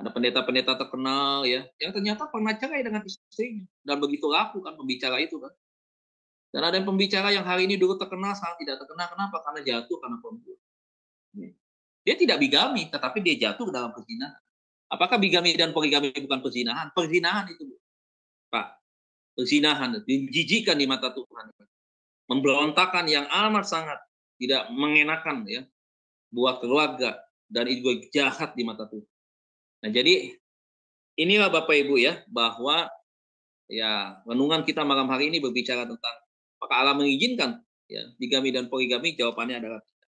Ada pendeta-pendeta terkenal ya, yang ternyata pernah cerai dengan istrinya. Dan begitu laku kan pembicara itu kan. Dan ada yang pembicara yang hari ini dulu terkenal, sekarang tidak terkenal. Kenapa? Karena jatuh karena perempuan. Dia tidak bigami, tetapi dia jatuh ke dalam perzinahan. Apakah bigami dan poligami bukan perzinahan? Perzinahan itu, Pak. Perzinahan, menjijikan di mata Tuhan. Memberontakan yang amat sangat tidak mengenakan ya buat keluarga, dan itu juga jahat di mata Tuhan. Nah, jadi inilah Bapak Ibu ya, bahwa ya renungan kita malam hari ini berbicara tentang apakah Allah mengizinkan ya bigami dan poligami? Jawabannya adalah tidak.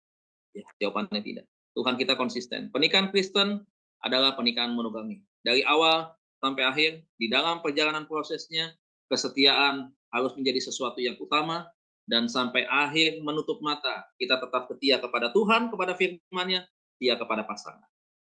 Ya, jawabannya tidak. Tuhan kita konsisten. Pernikahan Kristen adalah pernikahan monogami. Dari awal sampai akhir, di dalam perjalanan prosesnya, kesetiaan harus menjadi sesuatu yang utama, dan sampai akhir menutup mata, kita tetap setia kepada Tuhan, kepada firman-Nya, setia kepada pasangan.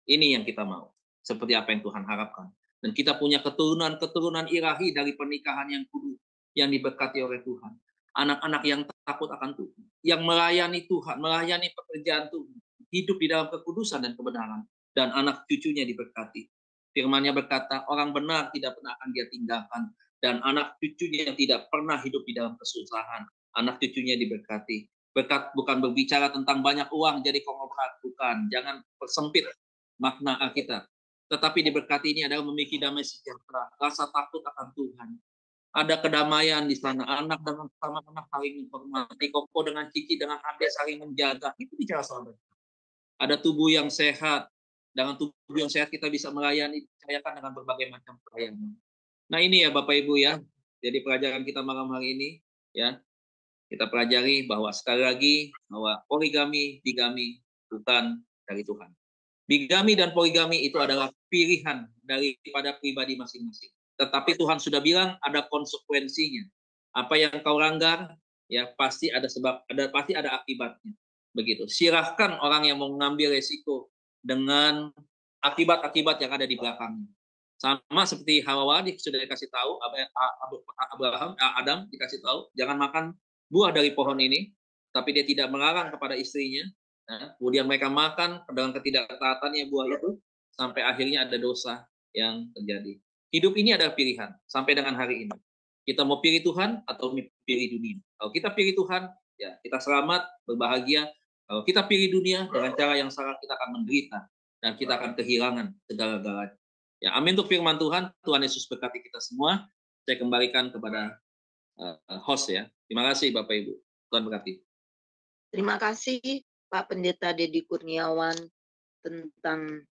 Ini yang kita mau. Seperti apa yang Tuhan harapkan. Dan kita punya keturunan-keturunan ilahi dari pernikahan yang kudus, yang diberkati oleh Tuhan. Anak-anak yang takut akan Tuhan, yang melayani Tuhan, melayani pekerjaan Tuhan, hidup di dalam kekudusan dan kebenaran, dan anak cucunya diberkati. Firman-Nya berkata, orang benar tidak pernah akan dia tinggalkan, dan anak cucunya yang tidak pernah hidup di dalam kesusahan. Anak cucunya diberkati. Berkat bukan berbicara tentang banyak uang jadi konglomerat, bukan. Jangan persempit makna Alkitab. Tetapi diberkati ini adalah memiliki damai sejahtera, rasa takut akan Tuhan. Ada kedamaian di sana, anak dengan sama anak saling menghormati, koko dengan cici dengan adik saling menjaga. Itu bicara soal berkat. Ada tubuh yang sehat. Dengan tubuh yang sehat kita bisa melayani, dipercayakan dengan berbagai macam pelayanan. Nah ini ya Bapak Ibu ya, jadi pelajaran kita malam hari ini ya, kita pelajari bahwa sekali lagi bahwa poligami, bigami bukan dari Tuhan. Bigami dan poligami itu adalah pilihan daripada pribadi masing-masing. Tetapi Tuhan sudah bilang ada konsekuensinya. Apa yang kau langgar ya pasti ada sebab, pasti ada akibatnya. Begitu. Silahkan orang yang mau mengambil resiko dengan akibat-akibat yang ada di belakangnya. Sama seperti Hawa sudah dikasih tahu, Adam dikasih tahu, jangan makan buah dari pohon ini, tapi dia tidak melarang kepada istrinya. Nah, kemudian mereka makan dengan ketidaktaatannya buah itu, sampai akhirnya ada dosa yang terjadi. Hidup ini adalah pilihan, sampai dengan hari ini. Kita mau pilih Tuhan atau pilih dunia. Kalau kita pilih Tuhan, ya kita selamat, berbahagia. Kalau kita pilih dunia, dengan cara yang salah kita akan menderita, dan kita akan kehilangan segala-galanya. Ya, amin untuk firman Tuhan. Tuhan Yesus berkati kita semua. Saya kembalikan kepada host ya. Terima kasih Bapak Ibu. Tuhan berkati. Terima kasih Pak Pendeta Dedi Kurniawan tentang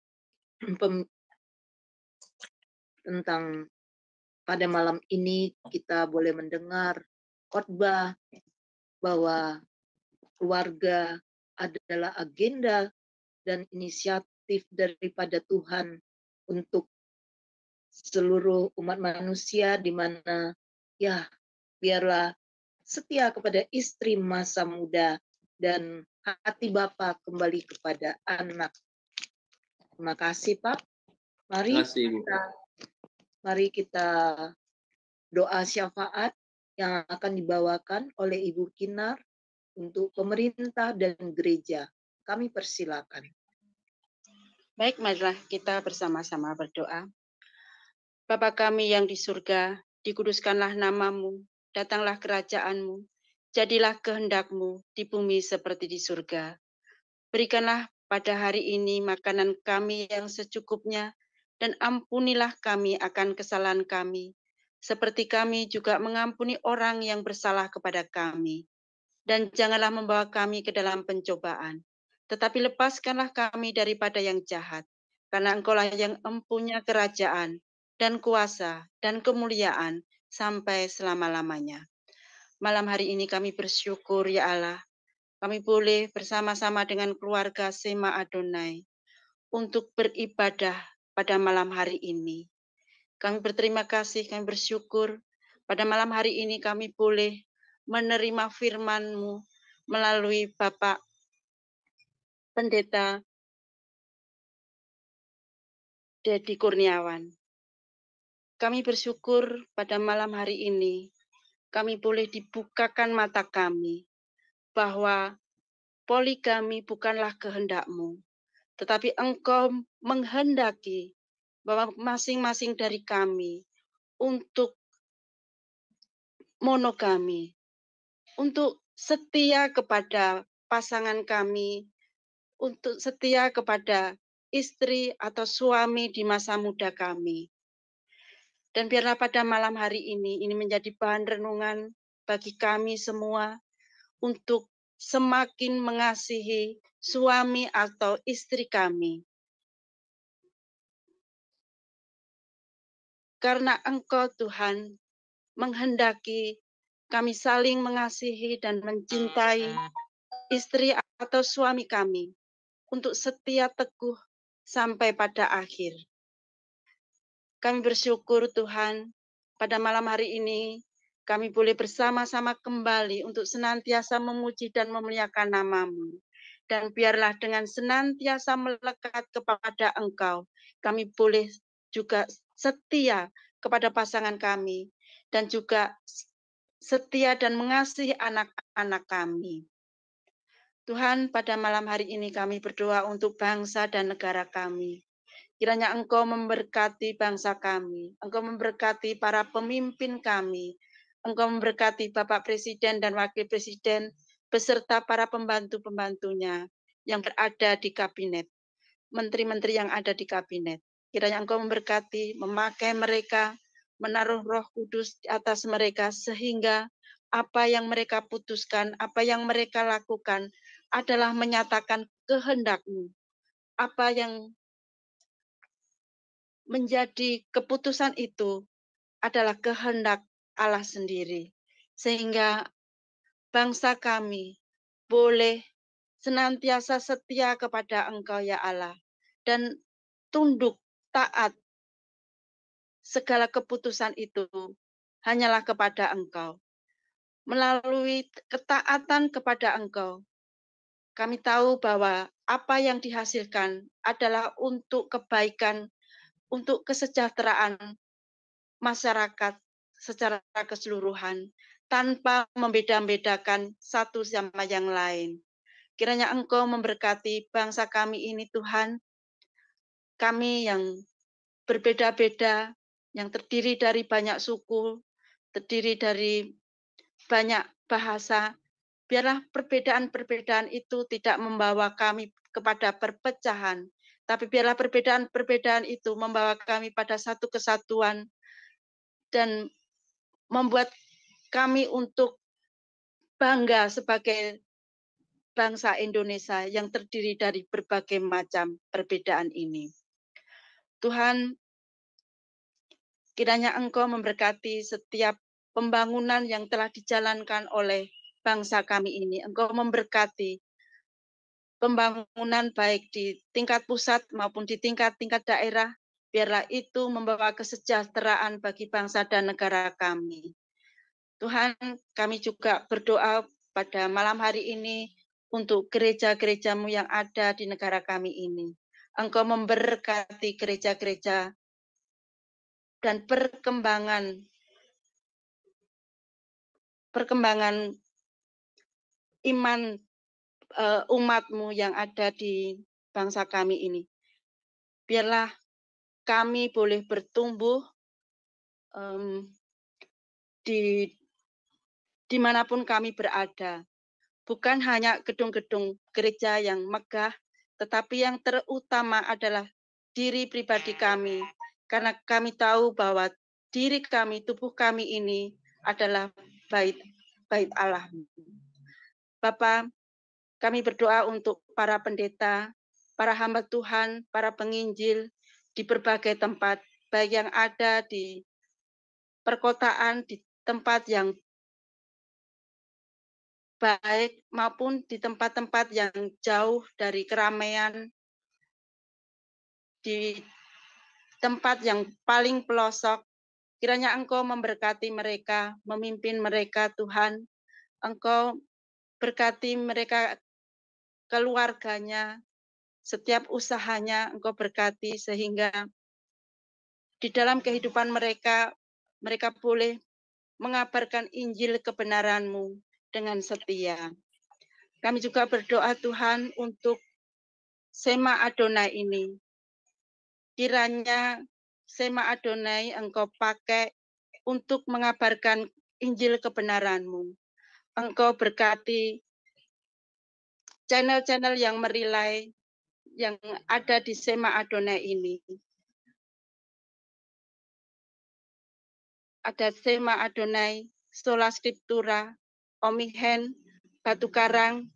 pada malam ini kita boleh mendengar khotbah bahwa keluarga adalah agenda dan inisiatif daripada Tuhan untuk seluruh umat manusia, di mana ya biarlah setia kepada istri masa muda dan hati Bapa kembali kepada anak. Terima kasih Pak. Mari kita doa syafaat yang akan dibawakan oleh Ibu Kinar untuk pemerintah dan gereja. Kami persilakan. Baik, marilah kita bersama-sama berdoa. Bapa kami yang di surga, dikuduskanlah namamu, datanglah kerajaanmu, jadilah kehendak-Mu di bumi seperti di surga. Berikanlah pada hari ini makanan kami yang secukupnya, dan ampunilah kami akan kesalahan kami, seperti kami juga mengampuni orang yang bersalah kepada kami. Dan janganlah membawa kami ke dalam pencobaan, tetapi lepaskanlah kami daripada yang jahat, karena Engkaulah yang empunya kerajaan, dan kuasa, dan kemuliaan, sampai selama-lamanya. Malam hari ini kami bersyukur, ya Allah, kami boleh bersama-sama dengan keluarga Sema Adonai untuk beribadah pada malam hari ini. Kami berterima kasih, kami bersyukur, pada malam hari ini kami boleh menerima firman-Mu melalui Bapak Pendeta Dedi Kurniawan. Kami bersyukur pada malam hari ini, kami boleh dibukakan mata kami, bahwa poligami bukanlah kehendak-Mu, tetapi Engkau menghendaki bahwa masing-masing dari kami untuk monogami, untuk setia kepada pasangan kami, untuk setia kepada istri atau suami di masa muda kami. Dan biarlah pada malam hari ini menjadi bahan renungan bagi kami semua untuk semakin mengasihi suami atau istri kami. Karena Engkau Tuhan menghendaki kami saling mengasihi dan mencintai istri atau suami kami untuk setia teguh sampai pada akhir. Kami bersyukur Tuhan, pada malam hari ini kami boleh bersama-sama kembali untuk senantiasa memuji dan memuliakan nama-Mu. Dan biarlah dengan senantiasa melekat kepada Engkau, kami boleh juga setia kepada pasangan kami, dan juga setia dan mengasihi anak-anak kami. Tuhan, pada malam hari ini kami berdoa untuk bangsa dan negara kami. Kiranya Engkau memberkati bangsa kami, Engkau memberkati para pemimpin kami, Engkau memberkati Bapak Presiden dan Wakil Presiden, beserta para pembantu-pembantunya yang berada di kabinet, menteri-menteri yang ada di kabinet. Kiranya Engkau memberkati, memakai mereka, menaruh Roh Kudus di atas mereka, sehingga apa yang mereka putuskan, apa yang mereka lakukan adalah menyatakan kehendak-Mu. Apa yang menjadi keputusan itu adalah kehendak Allah sendiri. Sehingga bangsa kami boleh senantiasa setia kepada Engkau ya Allah. Dan tunduk, taat, segala keputusan itu hanyalah kepada Engkau. Melalui ketaatan kepada Engkau, kami tahu bahwa apa yang dihasilkan adalah untuk kebaikan, untuk kesejahteraan masyarakat secara keseluruhan, tanpa membeda-bedakan satu sama yang lain. Kiranya Engkau memberkati bangsa kami ini, Tuhan. Kami yang berbeda-beda, yang terdiri dari banyak suku, terdiri dari banyak bahasa, biarlah perbedaan-perbedaan itu tidak membawa kami kepada perpecahan, tapi biarlah perbedaan-perbedaan itu membawa kami pada satu kesatuan dan membuat kami untuk bangga sebagai bangsa Indonesia yang terdiri dari berbagai macam perbedaan ini. Tuhan, kiranya Engkau memberkati setiap pembangunan yang telah dijalankan oleh bangsa kami ini. Engkau memberkati pembangunan baik di tingkat pusat maupun di tingkat-tingkat daerah. Biarlah itu membawa kesejahteraan bagi bangsa dan negara kami. Tuhan, kami juga berdoa pada malam hari ini untuk gereja-gereja-Mu yang ada di negara kami ini. Engkau memberkati gereja-gereja dan perkembangan iman umat-Mu yang ada di bangsa kami ini. Biarlah kami boleh bertumbuh dimanapun kami berada. Bukan hanya gedung-gedung gereja yang megah, tetapi yang terutama adalah diri pribadi kami. Karena kami tahu bahwa diri kami, tubuh kami ini adalah bait Allah. Bapa, kami berdoa untuk para pendeta, para hamba Tuhan, para penginjil di berbagai tempat, baik yang ada di perkotaan, di tempat yang baik maupun di tempat-tempat yang jauh dari keramaian, di tempat yang paling pelosok. Kiranya Engkau memberkati mereka, memimpin mereka, Tuhan. Engkau berkati mereka, keluarganya, setiap usahanya Engkau berkati, sehingga di dalam kehidupan mereka, mereka boleh mengabarkan Injil kebenaran-Mu dengan setia. Kami juga berdoa, Tuhan, untuk Sema Adonai ini. Kiranya Sema Adonai Engkau pakai untuk mengabarkan Injil kebenaran-Mu. Engkau berkati channel-channel yang merilai yang ada di Sema Adonai ini. Ada Sema Adonai, Sola Scriptura, Omihen, Batu Karang,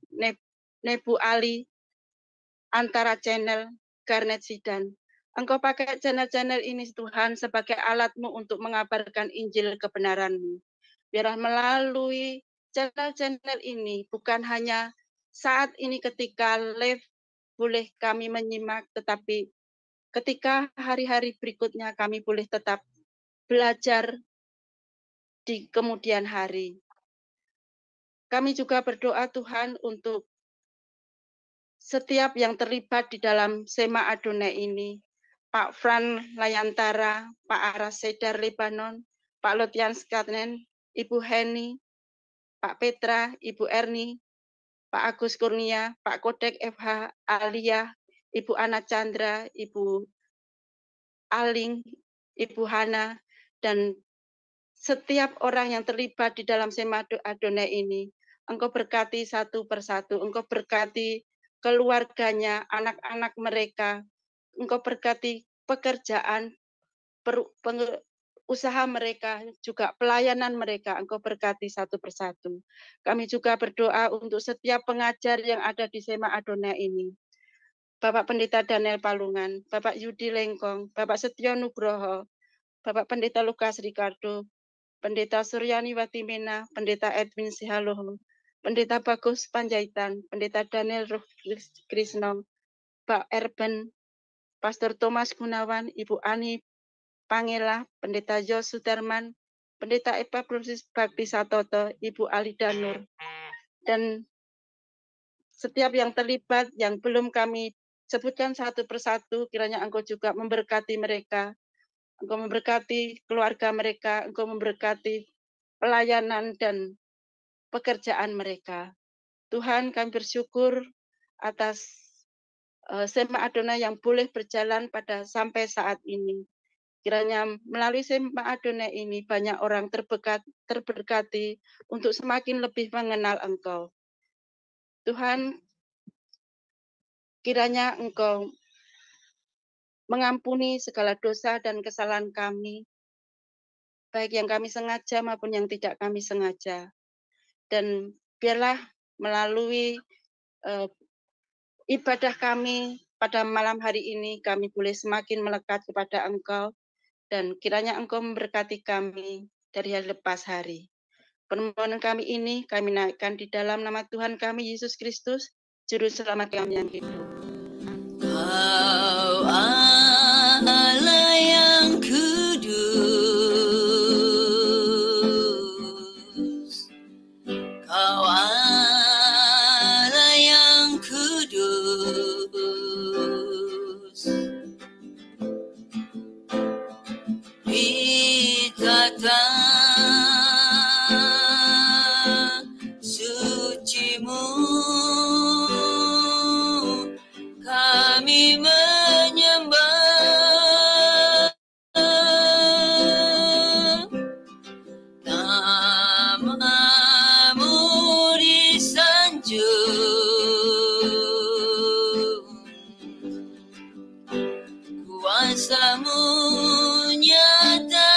Nebu Ali, Antara Channel, Garnet Sidan. Engkau pakai channel-channel ini, Tuhan, sebagai alat-Mu untuk mengabarkan Injil kebenaran-Mu. Biarlah melalui channel-channel ini, bukan hanya saat ini ketika live boleh kami menyimak, tetapi ketika hari-hari berikutnya kami boleh tetap belajar di kemudian hari. Kami juga berdoa, Tuhan, untuk setiap yang terlibat di dalam Sema Adonai ini, Pak Fran Layantara, Pak Aras Sedar Lebanon, Pak Lotian Skatnen, Ibu Heni, Pak Petra, Ibu Erni, Pak Agus Kurnia, Pak Kodek FH Alia, Ibu Ana Chandra, Ibu Aling, Ibu Hana, dan setiap orang yang terlibat di dalam Sema Adonai ini. Engkau berkati satu persatu, Engkau berkati keluarganya, anak-anak mereka, Engkau berkati pekerjaan, usaha mereka, juga pelayanan mereka, Engkau berkati satu persatu. Kami juga berdoa untuk setiap pengajar yang ada di Sema Adonai ini. Bapak Pendeta Daniel Palungan, Bapak Yudi Lengkong, Bapak Setio Nugroho, Bapak Pendeta Lukas Ricardo, Pendeta Suryani Watimena, Pendeta Edwin Sihaloho, Pendeta Bagus Panjaitan, Pendeta Daniel Krisno, Pak Erben, Pastor Thomas Gunawan, Ibu Ani Pangela, Pendeta Jos Sudarman, Pendeta Eva Brusis Bakti Satoto, Ibu Alida Nur, dan setiap yang terlibat yang belum kami sebutkan satu persatu, kiranya Engkau juga memberkati mereka, Engkau memberkati keluarga mereka, Engkau memberkati pelayanan dan pekerjaan mereka. Tuhan, kami bersyukur atas Sema Adonai yang boleh berjalan pada sampai saat ini. Kiranya melalui Sema Adonai ini banyak orang terberkati untuk semakin lebih mengenal Engkau. Tuhan, kiranya Engkau mengampuni segala dosa dan kesalahan kami, baik yang kami sengaja maupun yang tidak kami sengaja. Dan biarlah melalui ibadah kami pada malam hari ini, kami boleh semakin melekat kepada Engkau, dan kiranya Engkau memberkati kami dari hari lepas hari. Permohonan kami ini kami naikkan di dalam nama Tuhan kami, Yesus Kristus, Juru Selamat kami yang hidup. Kau Allah yang kudus, Kau Allah yang kudus, Pitata suci-Mu kami menyembah, nama-Mu disanjung, kuasa-Mu nyata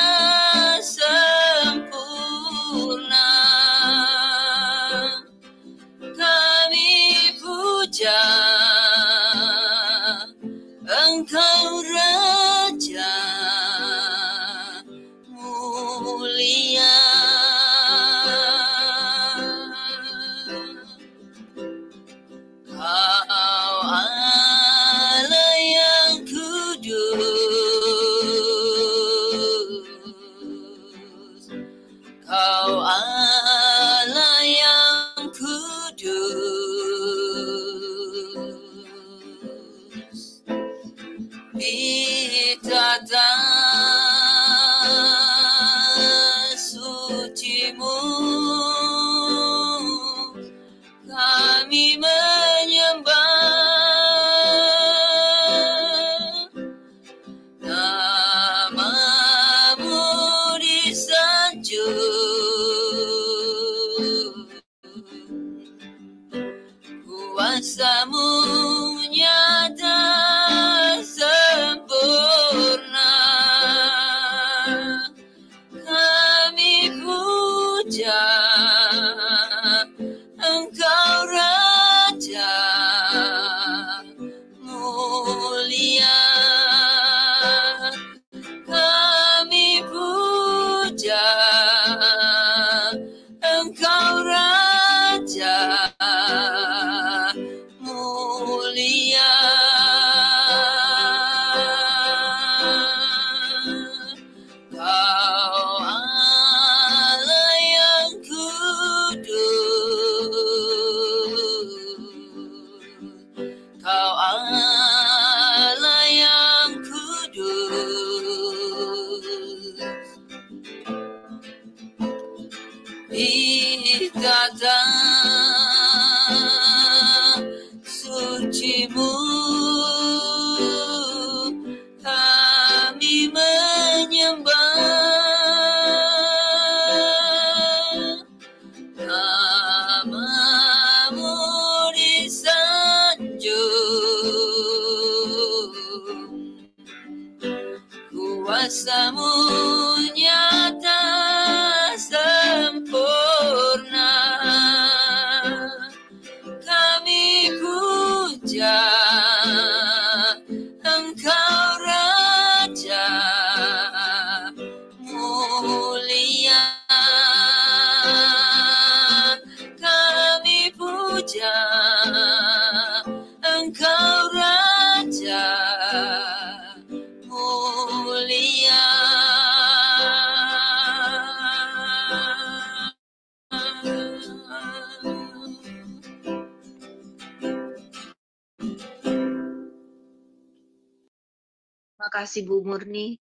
sempurna, kami puja Engkau Raja mulia. Kau Allah yang kudus, Kau Allah yang kudus, Pitata suci-Mu kami menyembah, nama-Mu disanjung, kuasa-Mu nyata sempurna, kami puja Engkau Raja mulia, kami puja Engkau Raja mulia. Kau Allah yang kudus, Kau Allah yang kudus, Pitata suci-Mu kami mulia, kami puja Engkau Raja mulia. Terima kasih Bu Murni.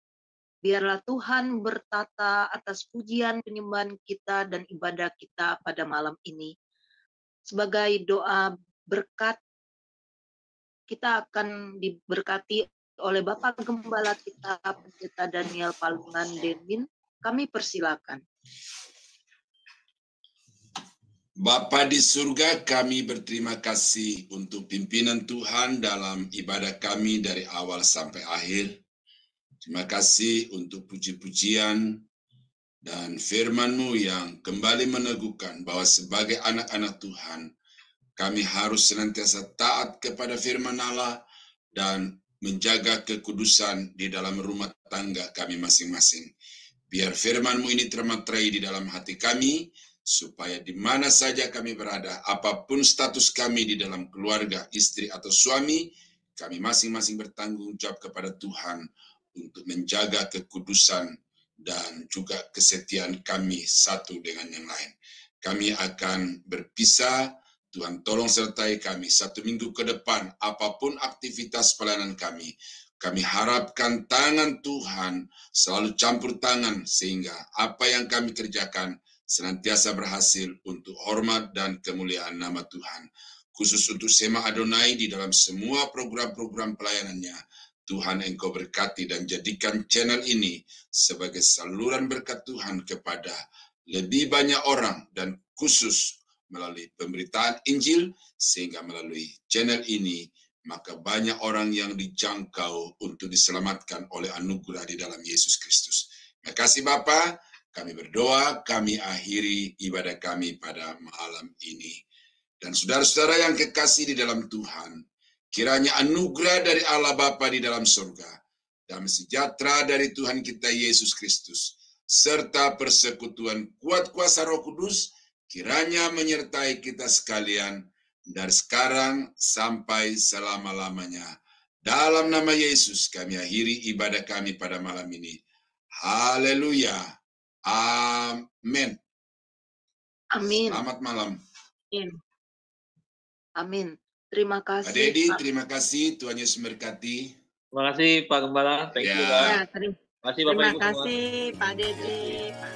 Biarlah Tuhan bertata atas pujian penyembahan kita dan ibadah kita pada malam ini. Sebagai doa berkat, kita akan diberkati oleh Bapak Gembala kita, Pendeta Daniel Palungan Devin. Kami persilakan. Bapa di surga, kami berterima kasih untuk pimpinan Tuhan dalam ibadah kami dari awal sampai akhir. Terima kasih untuk puji-pujian dan firman-Mu yang kembali meneguhkan bahwa sebagai anak-anak Tuhan, kami harus senantiasa taat kepada firman Allah dan menjaga kekudusan di dalam rumah tangga kami masing-masing. Biar firman-Mu ini termaterai di dalam hati kami, supaya di mana saja kami berada, apapun status kami di dalam keluarga, istri atau suami, kami masing-masing bertanggung jawab kepada Tuhan untuk menjaga kekudusan dan juga kesetiaan kami satu dengan yang lain. Kami akan berpisah, Tuhan tolong sertai kami 1 minggu ke depan, apapun aktivitas pelayanan kami. Kami harapkan tangan Tuhan selalu campur tangan, sehingga apa yang kami kerjakan senantiasa berhasil untuk hormat dan kemuliaan nama Tuhan. Khusus untuk Sema Adonai di dalam semua program-program pelayanannya, Tuhan Engkau berkati dan jadikan channel ini sebagai saluran berkat Tuhan kepada lebih banyak orang, dan khusus melalui pemberitaan Injil, sehingga melalui channel ini maka banyak orang yang dijangkau untuk diselamatkan oleh anugerah di dalam Yesus Kristus. Terima kasih Bapa. Kami berdoa, kami akhiri ibadah kami pada malam ini. Dan saudara-saudara yang kekasih di dalam Tuhan, kiranya anugerah dari Allah Bapa di dalam surga, damai sejahtera dari Tuhan kita Yesus Kristus, serta persekutuan kuat kuasa Roh Kudus, kiranya menyertai kita sekalian dari sekarang sampai selama-lamanya. Dalam nama Yesus kami akhiri ibadah kami pada malam ini. Haleluya. Amin. Amin. Selamat malam. Amin. Terima kasih. Pak Dedi, Pak. terima kasih. Tuhan Yesus memberkati. Terima kasih Pak Gembala. Thank you, Ya. Pak. Ya, Terima kasih Bapak terima Ibu semua. kasih Pak Dedi, Pak